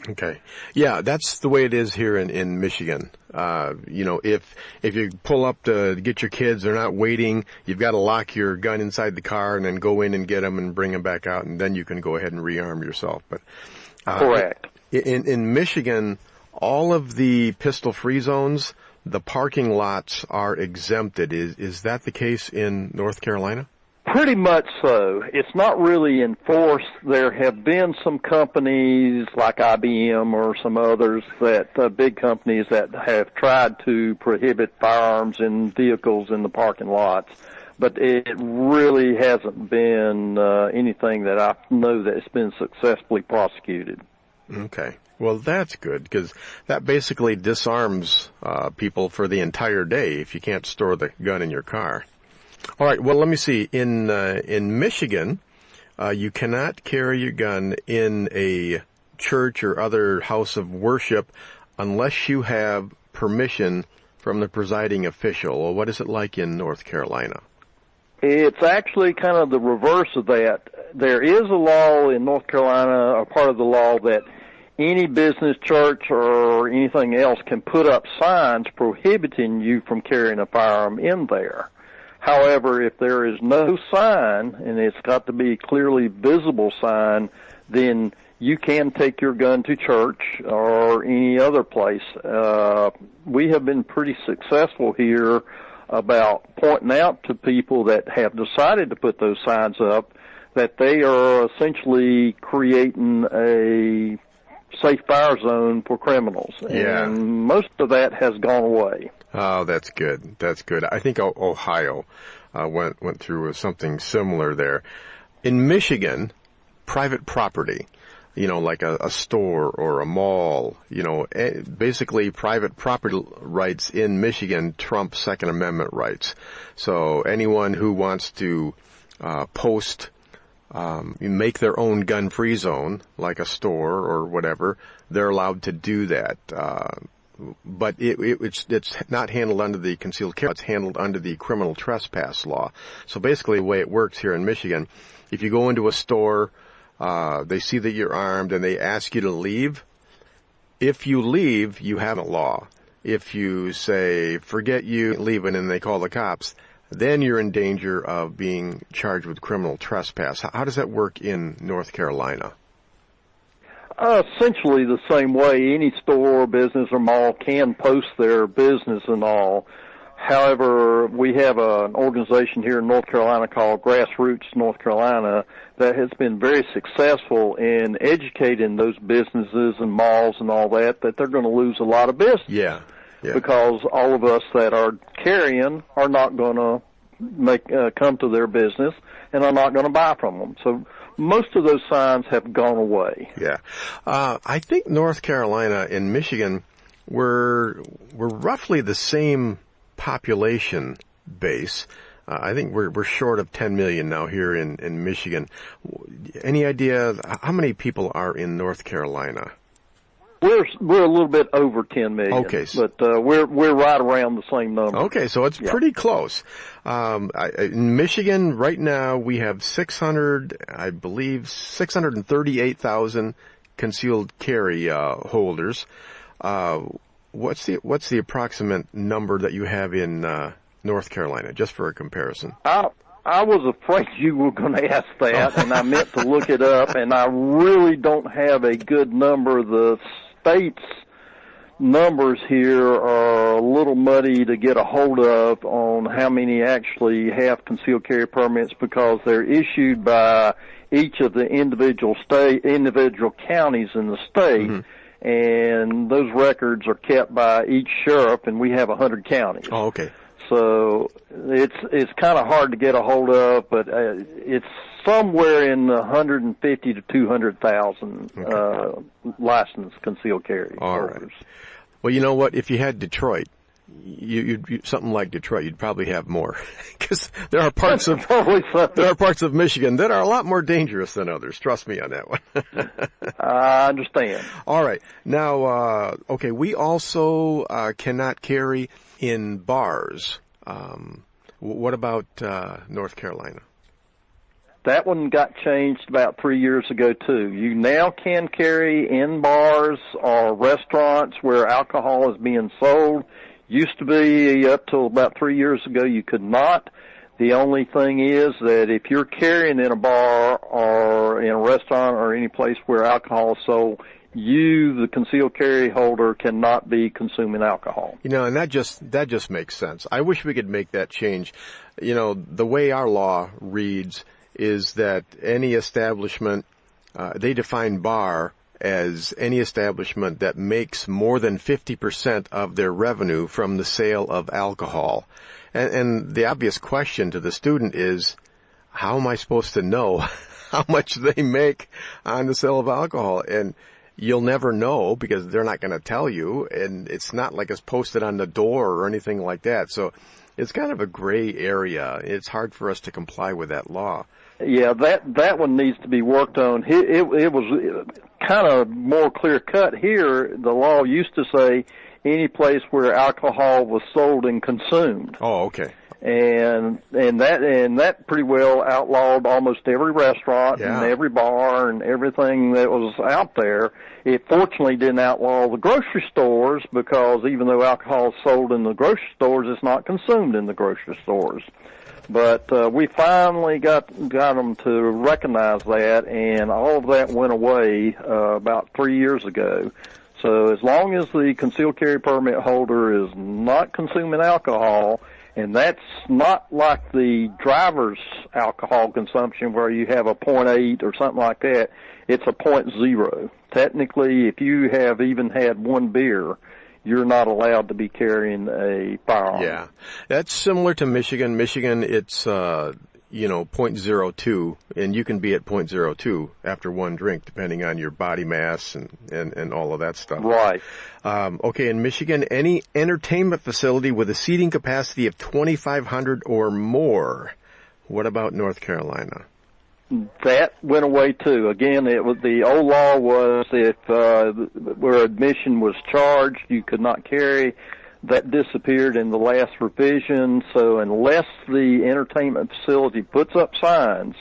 S2: Okay. Yeah, that's the way it is here in Michigan. If you pull up to get your kids, they're not waiting. You've got to lock your gun inside the car and then go in and get them and bring them back out, and then you can go ahead and rearm yourself. But
S5: correct.
S2: In Michigan, all of the pistol-free zones, the parking lots are exempted. Is that the case in North Carolina?
S5: Pretty much so. It's not really enforced. There have been some companies like IBM or some others big companies that have tried to prohibit firearms in vehicles in the parking lots, but it really hasn't been anything that I know that's been successfully prosecuted.
S2: Okay. Well, that's good, because that basically disarms people for the entire day if you can't store the gun in your car. All right, well, let me see. In Michigan, you cannot carry your gun in a church or other house of worship unless you have permission from the presiding official. Well, what is it like in North Carolina?
S5: It's actually kind of the reverse of that. There is a law in North Carolina, a part of the law, that any business, church, or anything else can put up signs prohibiting you from carrying a firearm in there. However, if there is no sign, and it's got to be a clearly visible sign, then you can take your gun to church or any other place. We have been pretty successful here about pointing out to people that have decided to put those signs up that they are essentially creating a safe fire zone for criminals.
S2: Yeah.
S5: And most of that has gone away.
S2: Oh, that's good. That's good. I think Ohio went through something similar there. In Michigan, private property. like a store or a mall, basically private property rights in Michigan trump Second Amendment rights. So anyone who wants to make their own gun-free zone, like a store or whatever, they're allowed to do that. But it's not handled under the concealed carry. It's handled under the criminal trespass law. So basically the way it works here in Michigan, if you go into a store, they see that you're armed and they ask you to leave. If you leave, you have a law. If you say, forget you, leaving, and they call the cops, then you're in danger of being charged with criminal trespass. How does that work in North Carolina?
S5: Essentially the same way. Any store, business, or mall can post their business and all. However, we have an organization here in North Carolina called Grassroots North Carolina that has been very successful in educating those businesses and malls and all that they're going to lose a lot of business.
S2: Yeah.
S5: Because all of us that are carrying are not going to come to their business and are not going to buy from them. So most of those signs have gone away.
S2: Yeah. I think North Carolina and Michigan were roughly the same population base. I think we're short of 10 million now here in Michigan. Any idea how many people are in North Carolina?
S5: We're a little bit over 10 million.
S2: Okay,
S5: but we're right around the same number.
S2: Okay, so it's pretty close. In Michigan right now we have 638,000 concealed carry holders. What's the approximate number that you have in North Carolina, just for a comparison?
S5: I was afraid you were going to ask that, and I meant to look it up, and I really don't have a good number. The state's numbers here are a little muddy to get a hold of on how many actually have concealed carry permits, because they're issued by each of the individual counties in the state. Mm-hmm. And those records are kept by each sheriff, and we have 100 counties.
S2: Oh, okay.
S5: So it's kind of hard to get a hold of, but it's somewhere in the 150 to 200,000 licensed concealed carry holders.
S2: Right. Well, you know what? If you had Detroit, you something like Detroit, you'd probably have more, because there are parts of Michigan that are a lot more dangerous than others. Trust me on that one.
S5: I understand.
S2: All right. Now, we also cannot carry in bars. What about North Carolina?
S5: That one got changed about 3 years ago, too. You now can carry in bars or restaurants where alcohol is being sold. Used to be, up till about 3 years ago, you could not. The only thing is that if you're carrying in a bar or in a restaurant or any place where alcohol is sold, you, the concealed carry holder, cannot be consuming alcohol.
S2: And that just makes sense. I wish we could make that change. The way our law reads is that any establishment, they define bar as any establishment that makes more than 50% of their revenue from the sale of alcohol. And the obvious question to the student is, how am I supposed to know how much they make on the sale of alcohol? And you'll never know, because they're not going to tell you, and it's not like it's posted on the door or anything like that. So it's kind of a gray area. It's hard for us to comply with that law.
S5: Yeah, that one needs to be worked on. It was kind of more clear cut here. The law used to say any place where alcohol was sold and consumed.
S2: Oh, okay.
S5: And that pretty well outlawed almost every restaurant and every bar and everything that was out there. It fortunately didn't outlaw the grocery stores, because even though alcohol is sold in the grocery stores, it's not consumed in the grocery stores. But we finally got them to recognize that, and all of that went away about 3 years ago. So as long as the concealed carry permit holder is not consuming alcohol, and that's not like the driver's alcohol consumption where you have a 0.8 or something like that, it's a 0.0. Technically, if you have even had one beer, you're not allowed to be carrying a firearm.
S2: Yeah, that's similar to Michigan. Michigan, it's .02, and you can be at .02 after one drink, depending on your body mass and all of that stuff.
S5: Right.
S2: Okay, in Michigan, any entertainment facility with a seating capacity of 2,500 or more. What about North Carolina?
S5: That went away too. Again, the old law was if where admission was charged, you could not carry. That disappeared in the last revision. So unless the entertainment facility puts up signs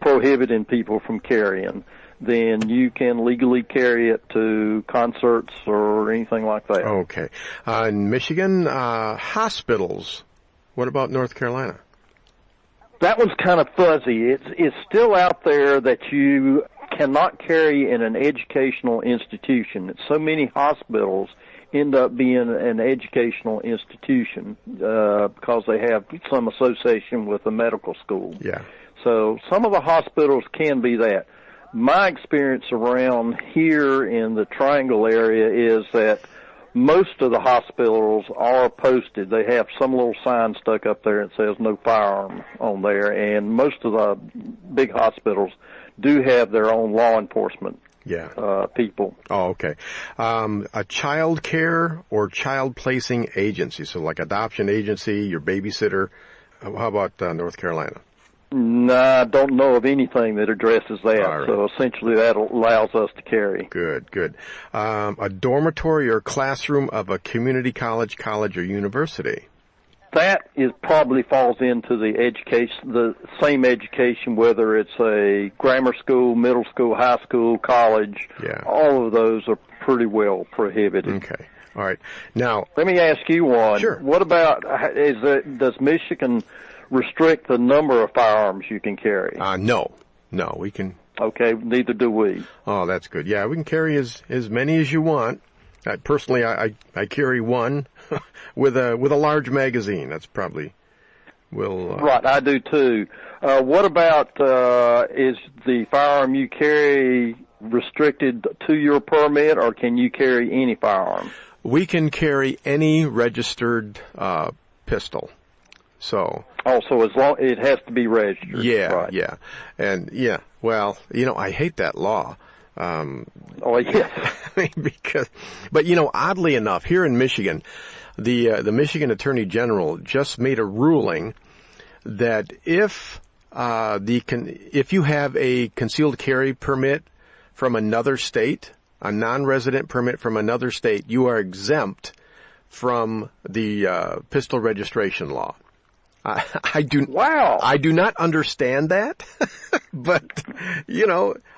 S5: prohibiting people from carrying, then you can legally carry it to concerts or anything like that.
S2: Okay. In Michigan, hospitals. What about North Carolina?
S5: That one's kind of fuzzy. It's still out there that you cannot carry in an educational institution. So many hospitals end up being an educational institution because they have some association with a medical school.
S2: Yeah.
S5: So some of the hospitals can be that. My experience around here in the Triangle area is that most of the hospitals are posted. They have some little sign stuck up there that says no firearm on there, and most of the big hospitals do have their own law enforcement people.
S2: Oh, okay. A child care or child placing agency, so like adoption agency, your babysitter. How about North Carolina?
S5: No, I don't know of anything that addresses that.
S2: Right.
S5: So essentially that allows us to carry.
S2: Good. A dormitory or classroom of a community college, or university.
S5: That probably falls into the same education, whether it's a grammar school, middle school, high school, college.
S2: Yeah.
S5: All of those are pretty well prohibited.
S2: Okay. All right. Now,
S5: let me ask you one.
S2: Sure.
S5: What about does Michigan restrict the number of firearms you can carry?
S2: No, we can.
S5: Okay, neither do we.
S2: Oh, that's good. Yeah, we can carry as many as you want. Personally, I carry one with a large magazine. That's probably
S5: right. I do too. What about is the firearm you carry restricted to your permit, or can you carry any firearm?
S2: We can carry any registered pistol. So
S5: as long it has to be registered.
S2: Yeah,
S5: right.
S2: yeah, and yeah. Well, I hate that law. But oddly enough, here in Michigan, the Michigan Attorney General just made a ruling that if you have a concealed carry permit from another state, a non-resident permit from another state, you are exempt from the pistol registration law. I do not understand that, but,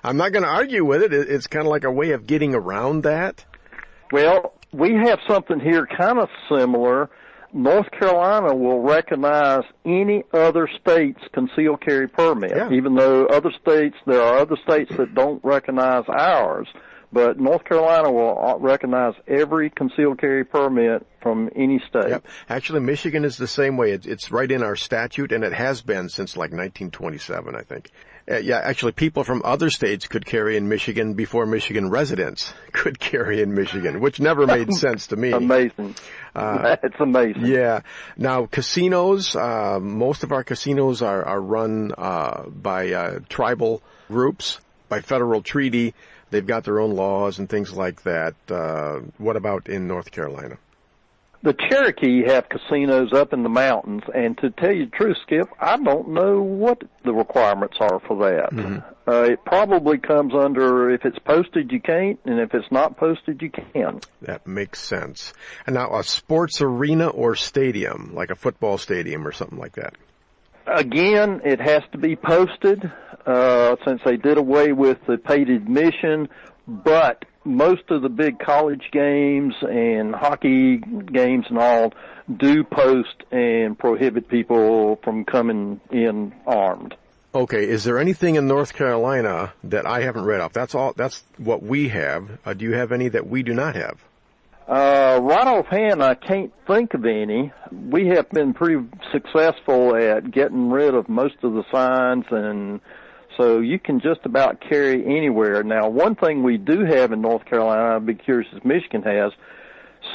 S2: I'm not going to argue with it. It's kind of like a way of getting around that.
S5: Well, we have something here kind of similar. North Carolina will recognize any other state's concealed carry permit, even though there are other states that don't recognize ours. But North Carolina will recognize every concealed carry permit from any state.
S2: Yep. Actually, Michigan is the same way. It's right in our statute, and it has been since like 1927, I think. Actually, people from other states could carry in Michigan before Michigan residents could carry in Michigan, which never made sense to me.
S5: Amazing. It's amazing.
S2: Yeah. Now, casinos, most of our casinos are run by tribal groups, by federal treaty. They've got their own laws and things like that. What about in North Carolina?
S5: The Cherokee have casinos up in the mountains, and to tell you the truth, Skip, I don't know what the requirements are for that. Mm-hmm. It probably comes under, if it's posted, you can't, and if it's not posted, you can.
S2: That makes sense. And now a sports arena or stadium, like a football stadium or something like that?
S5: Again, it has to be posted, since they did away with the paid admission, but most of the big college games and hockey games and all do post and prohibit people from coming in armed. Okay,
S2: is there anything in North Carolina that I haven't read off? That's what we have. Do you have any that we do not have?
S5: Right offhand, I can't think of any. We have been pretty successful at getting rid of most of the signs, and so you can just about carry anywhere. Now, one thing we do have in North Carolina, I'd be curious if Michigan has,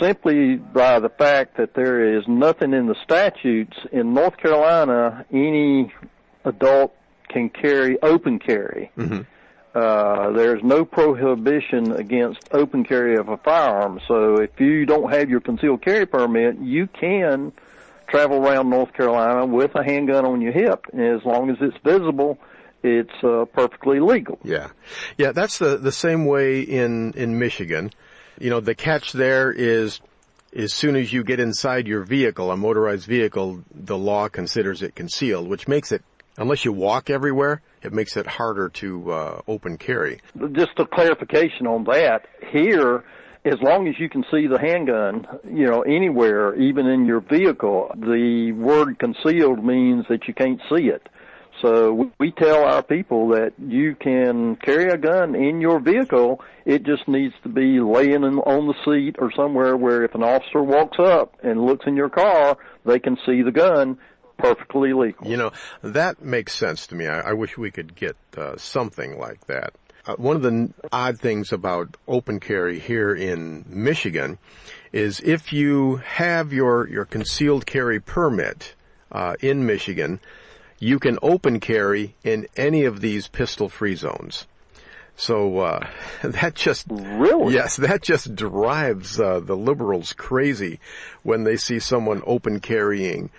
S5: simply by the fact that there is nothing in the statutes, in North Carolina, any adult can carry open carry.
S2: Mm-hmm.
S5: There's no prohibition against open carry of a firearm. So if you don't have your concealed carry permit, you can travel around North Carolina with a handgun on your hip. And as long as it's visible, it's perfectly legal.
S2: Yeah. Yeah, that's the same way in Michigan. You know, the catch there is as soon as you get inside your vehicle, a motorized vehicle, the law considers it concealed, which makes it, unless you walk everywhere, it makes it harder to open carry.
S5: Just a clarification on that, here, as long as you can see the handgun, you know, anywhere, even in your vehicle, the word concealed means that you can't see it. So we tell our people that you can carry a gun in your vehicle. It just needs to be laying on the seat or somewhere where if an officer walks up and looks in your car, they can see the gun. Perfectly legal.
S2: You know, that makes sense to me. I wish we could get something like that. One of the odd things about open carry here in Michigan is if you have your concealed carry permit in Michigan, you can open carry in any of these pistol-free zones. So that just
S5: really,
S2: yes, that just drives the liberals crazy when they see someone open carrying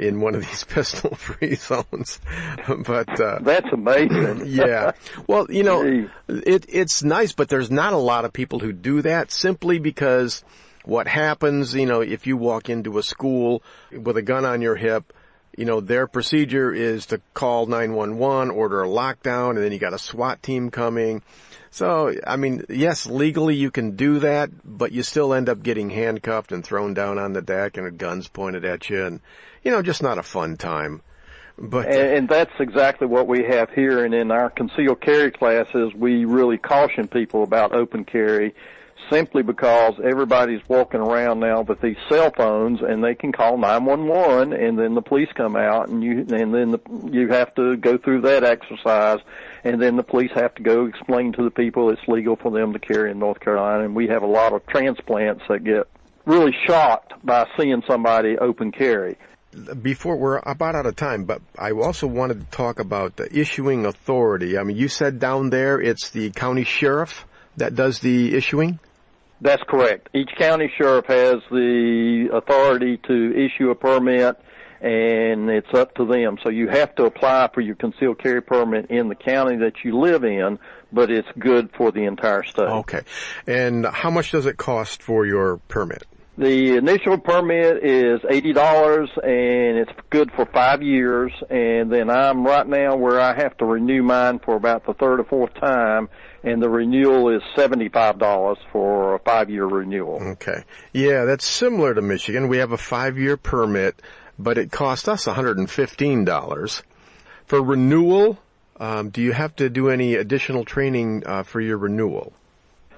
S2: in one of these pistol-free zones. But
S5: that's amazing.
S2: Yeah, well, you know, it's nice, but there's not a lot of people who do that simply because what happens, you know, if you walk into a school with a gun on your hip, you know, their procedure is to call 911, order a lockdown, and then you got a SWAT team coming. So, I mean, yes, legally you can do that, but you still end up getting handcuffed and thrown down on the deck and a gun's pointed at you, and, you know, just not a fun time. But
S5: and that's exactly what we have here, and in our concealed carry classes, we really caution people about open carry, simply because everybody's walking around now with these cell phones, and they can call 911, and then the police come out, and you have to go through that exercise, and then the police have to go explain to the people it's legal for them to carry in North Carolina. And we have a lot of transplants that get really shocked by seeing somebody open carry.
S2: Before we're about out of time, but I also wanted to talk about the issuing authority. I mean, you said down there it's the county sheriff that does the issuing?
S5: That's correct. Each county sheriff has the authority to issue a permit, and it's up to them. So you have to apply for your concealed carry permit in the county that you live in, but it's good for the entire state.
S2: Okay. And how much does it cost for your permit?
S5: The initial permit is $80, and it's good for 5 years. And then I'm right now where I have to renew mine for about the third or fourth time, and the renewal is $75 for a 5-year renewal.
S2: Okay. Yeah, that's similar to Michigan. We have a 5-year permit, but it cost us $115. For renewal, do you have to do any additional training for your renewal?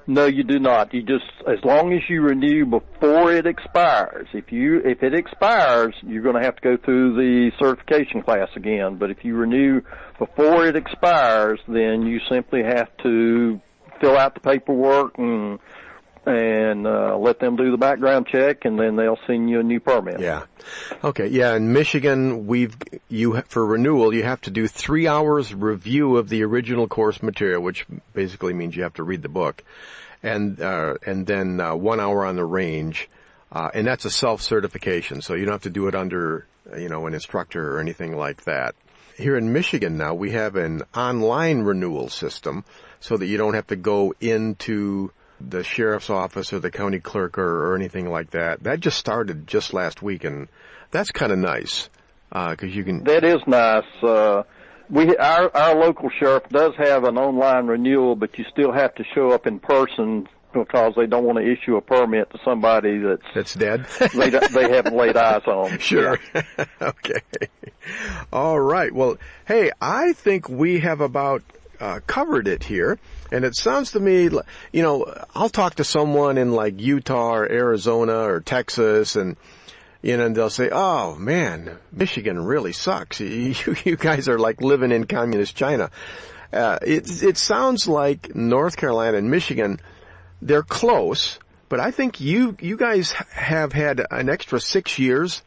S5: No, you do not. You just, as long as you renew before it expires. If it expires, you're going to have to go through the certification class again. But if you renew before it expires, then you simply have to fill out the paperwork and let them do the background check, and then they'll send you a new permit.
S2: Yeah. Okay. Yeah. In Michigan, for renewal, you have to do 3 hours review of the original course material, which basically means you have to read the book, and then 1 hour on the range, and that's a self-certification, so you don't have to do it under, an instructor or anything like that. Here in Michigan now, we have an online renewal system, so that you don't have to go into the sheriff's office or the county clerk or anything like that. That just started just last week, and that's kind of nice because you can.
S5: That is nice. Our local sheriff does have an online renewal, but you still have to show up in person because they don't want to issue a permit to somebody that's
S2: dead.
S5: they haven't laid eyes on.
S2: Sure. Yeah. Okay. All right. Well, hey, I think we have about covered it here, and it sounds to me, I'll talk to someone in like Utah or Arizona or Texas, and and they'll say, "Oh man, Michigan really sucks. You guys are like living in communist China." It sounds like North Carolina and Michigan, they're close, but I think you guys have had an extra 6 years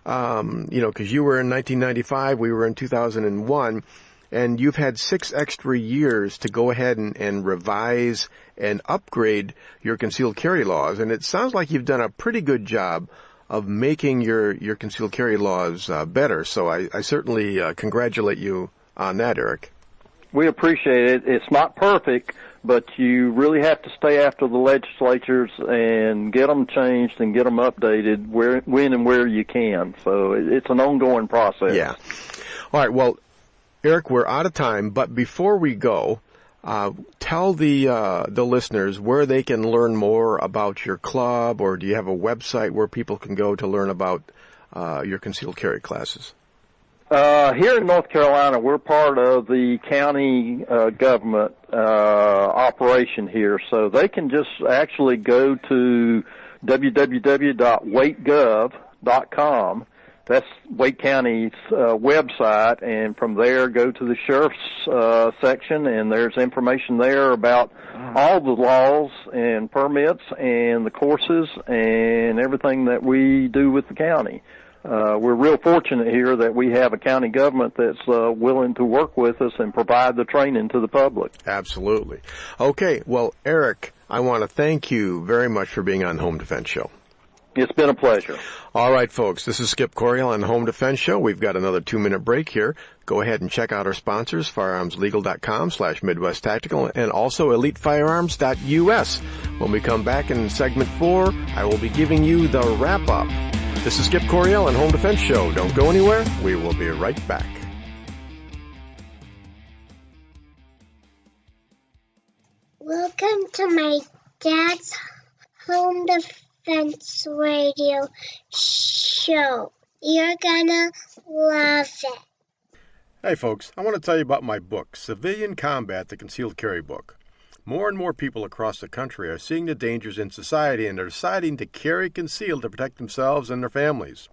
S2: because you were in 1995, we were in 2001, and you've had 6 extra years to go ahead and revise and upgrade your concealed carry laws. And it sounds like you've done a pretty good job of making your concealed carry laws better. So I certainly congratulate you on that, Eric.
S5: We appreciate it. It's not perfect, but you really have to stay after the legislatures and get them changed and get them updated when and where you can. So it's an ongoing process.
S2: Yeah. All right. Well, Eric, we're out of time, but before we go, tell the listeners where they can learn more about your club, or do you have a website where people can go to learn about your concealed carry classes?
S5: Here in North Carolina, we're part of the county government operation here, so they can just actually go to www.wategov.com. That's Wake County's website, and from there go to the sheriff's section, and there's information there about all the laws and permits and the courses and everything that we do with the county. We're real fortunate here that we have a county government that's willing to work with us and provide the training to the public.
S2: Absolutely. Okay, well, Eric, I want to thank you very much for being on the Home Defense Show.
S5: It's been a pleasure.
S2: All right, folks, this is Skip Coryell on the Home Defense Show. We've got another 2-minute break here. Go ahead and check out our sponsors, firearmslegal.com/Midwest Tactical, and also elitefirearms.us. When we come back in segment 4, I will be giving you the wrap-up. This is Skip Coryell on Home Defense Show. Don't go anywhere. We will be right back.
S8: Welcome to my dad's Home Defense Radio show. You're gonna love it.
S2: Hey, folks, I want to tell you about my book, Civilian Combat, the Concealed Carry Book. More and more people across the country are seeing the dangers in society and are deciding to carry concealed to protect themselves and their families.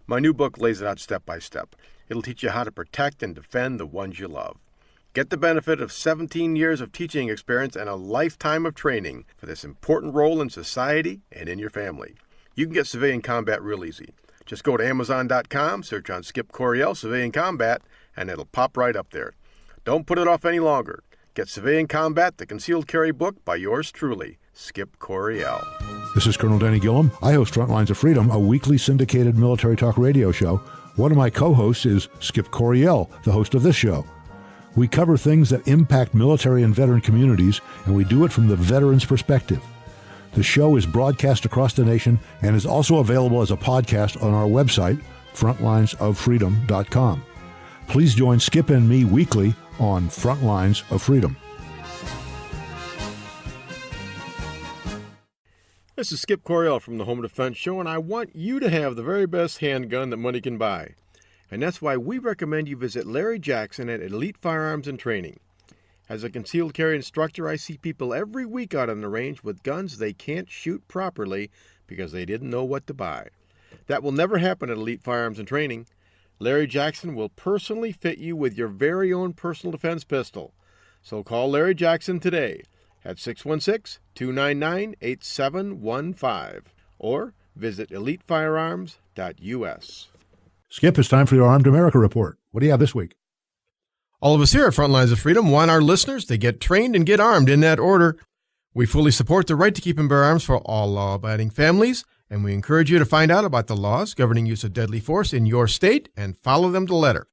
S2: My new book lays it out step by step. It'll teach you how to protect and defend the ones you love. Get the benefit of 17 years of teaching experience and a lifetime of training for this important role in society and in your family. You can get Civilian Combat real easy. Just go to Amazon.com, search on Skip Coryell Civilian Combat, and it'll pop right up there. Don't put it off any longer. Get Civilian Combat, the Concealed Carry Book by yours truly, Skip Coryell.
S4: This is Colonel Danny Gillum. I host Frontlines of Freedom, a weekly syndicated military talk radio show. One of my co-hosts is Skip Coryell, the host of this show. We cover things that impact military and veteran communities, and we do it from the veteran's perspective. The show is broadcast across the nation and is also available as a podcast on our website, frontlinesoffreedom.com. Please join Skip and me weekly on Frontlines of Freedom.
S2: This is Skip Coryell from the Home Defense Show, and I want you to have the very best handgun that money can buy. And that's why we recommend you visit Larry Jackson at Elite Firearms and Training. As a concealed carry instructor, I see people every week out on the range with guns they can't shoot properly because they didn't know what to buy. That will never happen at Elite Firearms and Training. Larry Jackson will personally fit you with your very own personal defense pistol. So call Larry Jackson today at 616-299-8715 or visit elitefirearms.us.
S4: Skip, it's time for your Armed America Report. What do you have this week?
S2: All of us here at Frontlines of Freedom want our listeners to get trained and get armed in that order. We fully support the right to keep and bear arms for all law-abiding families, and we encourage you to find out about the laws governing use of deadly force in your state and follow them to the letter.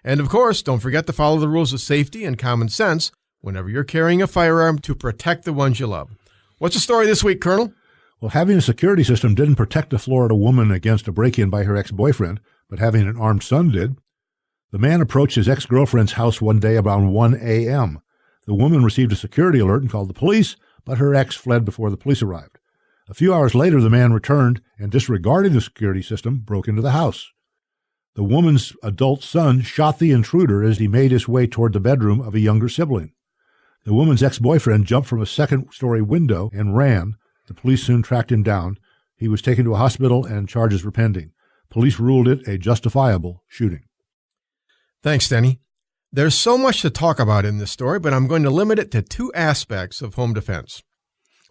S2: And of course, don't forget to follow the rules of safety and common sense whenever you're carrying a firearm to protect the ones you love. What's the story this week, Colonel?
S4: Well, having a security system didn't protect a Florida woman against a break-in by her ex-boyfriend, but having an armed son did. The man approached his ex-girlfriend's house one day around 1 a.m. The woman received a security alert and called the police, but her ex fled before the police arrived. A few hours later, the man returned and, disregarding the security system, broke into the house. The woman's adult son shot the intruder as he made his way toward the bedroom of a younger sibling. The woman's ex-boyfriend jumped from a second-story window and ran. The police soon tracked him down. He was taken to a hospital and charges were pending. Police ruled it a justifiable shooting.
S2: Thanks, Denny. There's so much to talk about in this story, but I'm going to limit it to 2 aspects of home defense.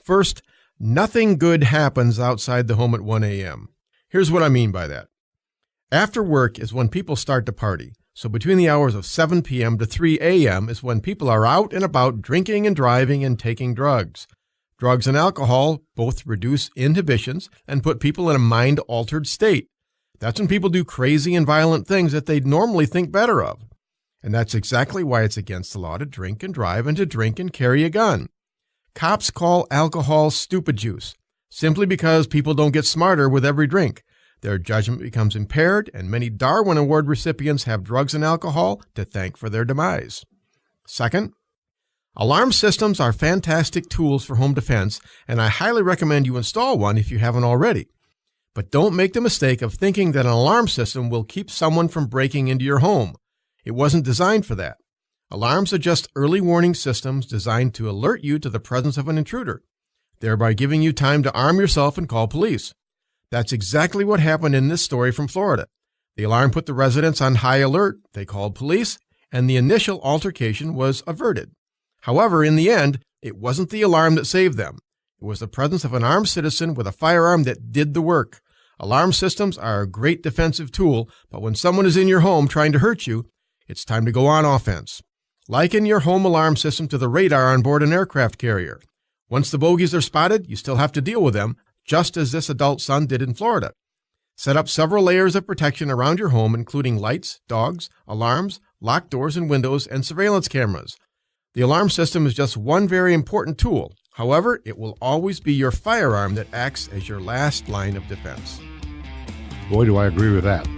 S2: First, nothing good happens outside the home at 1 a.m. Here's what I mean by that. After work is when people start to party. So between the hours of 7 p.m. to 3 a.m. is when people are out and about drinking and driving and taking drugs. Drugs and alcohol both reduce inhibitions and put people in a mind-altered state. That's when people do crazy and violent things that they'd normally think better of. And that's exactly why it's against the law to drink and drive and to drink and carry a gun. Cops call alcohol stupid juice, simply because people don't get smarter with every drink. Their judgment becomes impaired, and many Darwin Award recipients have drugs and alcohol to thank for their demise. Second, alarm systems are fantastic tools for home defense, and I highly recommend you install one if you haven't already. But don't make the mistake of thinking that an alarm system will keep someone from breaking into your home. It wasn't designed for that. Alarms are just early warning systems designed to alert you to the presence of an intruder, thereby giving you time to arm yourself and call police. That's exactly what happened in this story from Florida. The alarm put the residents on high alert, they called police, and the initial altercation was averted. However, in the end, it wasn't the alarm that saved them. It was the presence of an armed citizen with a firearm that did the work. Alarm systems are a great defensive tool, but when someone is in your home trying to hurt you, it's time to go on offense. Liken your home alarm system to the radar on board an aircraft carrier. Once the bogeys are spotted, you still have to deal with them, just as this adult son did in Florida. Set up several layers of protection around your home, including lights, dogs, alarms, locked doors and windows, and surveillance cameras. The alarm system is just one very important tool. However, it will always be your firearm that acts as your last line of defense.
S4: Boy, do I agree with that.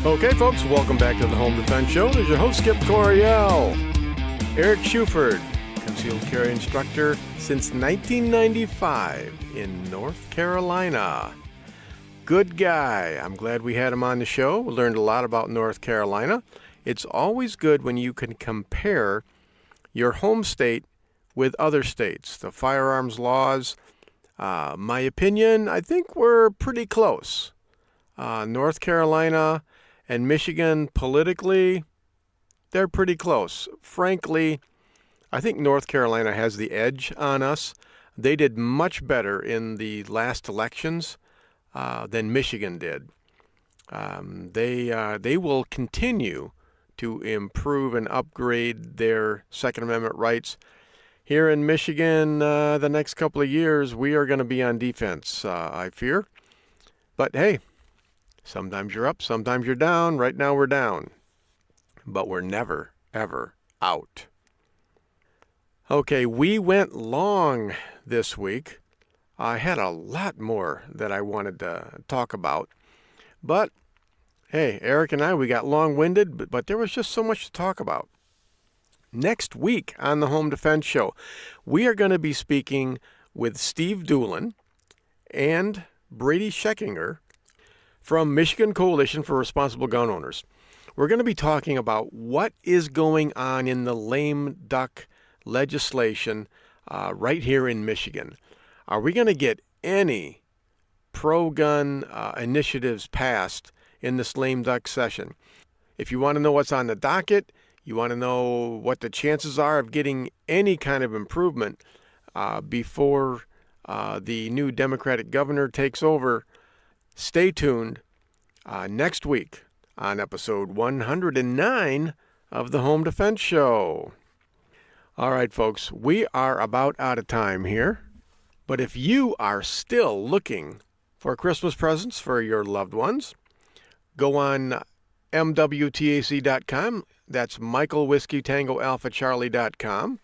S2: Okay, folks, welcome back to the Home Defense Show. There's your host, Skip Coryell. Eric Shuford, concealed carry instructor since 1995 in North Carolina. Good guy. I'm glad we had him on the show. We learned a lot about North Carolina. It's always good when you can compare your home state with other states. The firearms laws, my opinion, I think we're pretty close. North Carolina and Michigan, politically, they're pretty close. Frankly, I think North Carolina has the edge on us. They did much better in the last elections than Michigan did. They will continue to improve and upgrade their Second Amendment rights. Here in Michigan, the next couple of years, we are going to be on defense, I fear. But hey, sometimes you're up, sometimes you're down. Right now we're down. But we're never, ever out. Okay, we went long this week. I had a lot more that I wanted to talk about. But hey, Eric and I, we got long-winded, but there was just so much to talk about. Next week on the Home Defense Show, we are going to be speaking with Steve Doolin and Brady Scheckinger from Michigan Coalition for Responsible Gun Owners. We're going to be talking about what is going on in the lame duck legislation right here in Michigan. Are we going to get any pro-gun initiatives passed in this lame duck session? If you want to know what's on the docket, you want to know what the chances are of getting any kind of improvement before the new Democratic governor takes over, stay tuned next week on episode 109 of the Home Defense Show. All right, folks, we are about out of time here. But if you are still looking for Christmas presents for your loved ones, go on MWTAC.com. That's Michael Whiskey Tango Alpha Charlie.com.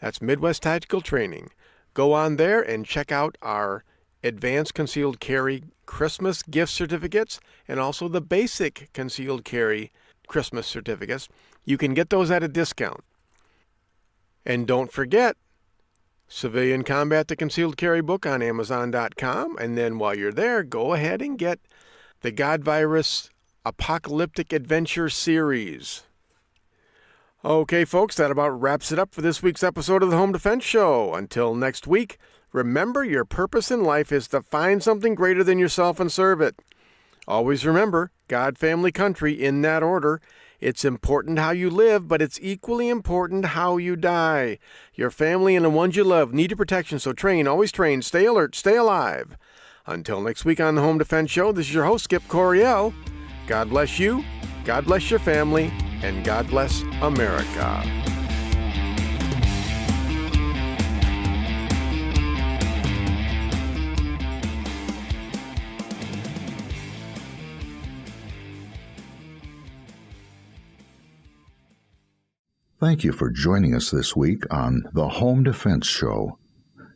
S2: That's Midwest Tactical Training. Go on there and check out our Advanced Concealed Carry Christmas gift certificates and also the Basic Concealed Carry Christmas certificates. You can get those at a discount. And don't forget, Civilian Combat the Concealed Carry book on Amazon.com. And then while you're there, go ahead and get the God Virus Apocalyptic Adventure series. Okay, folks, that about wraps it up for this week's episode of the Home Defense Show. Until next week, remember your purpose in life is to find something greater than yourself and serve it. Always remember, God, family, country, in that order. It's important how you live, but it's equally important how you die. Your family and the ones you love need your protection, so train, always train, stay alert, stay alive. Until next week on the Home Defense Show, this is your host, Skip Coryell. God bless you, God bless your family, and God bless America.
S1: Thank you for joining us this week on the Home Defense Show.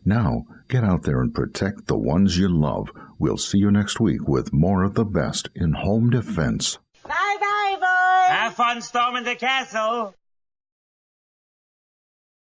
S1: Now, get out there and protect the ones you love. We'll see you next week with more of the best in home defense.
S9: Bye-bye, boys! Have fun storming the castle!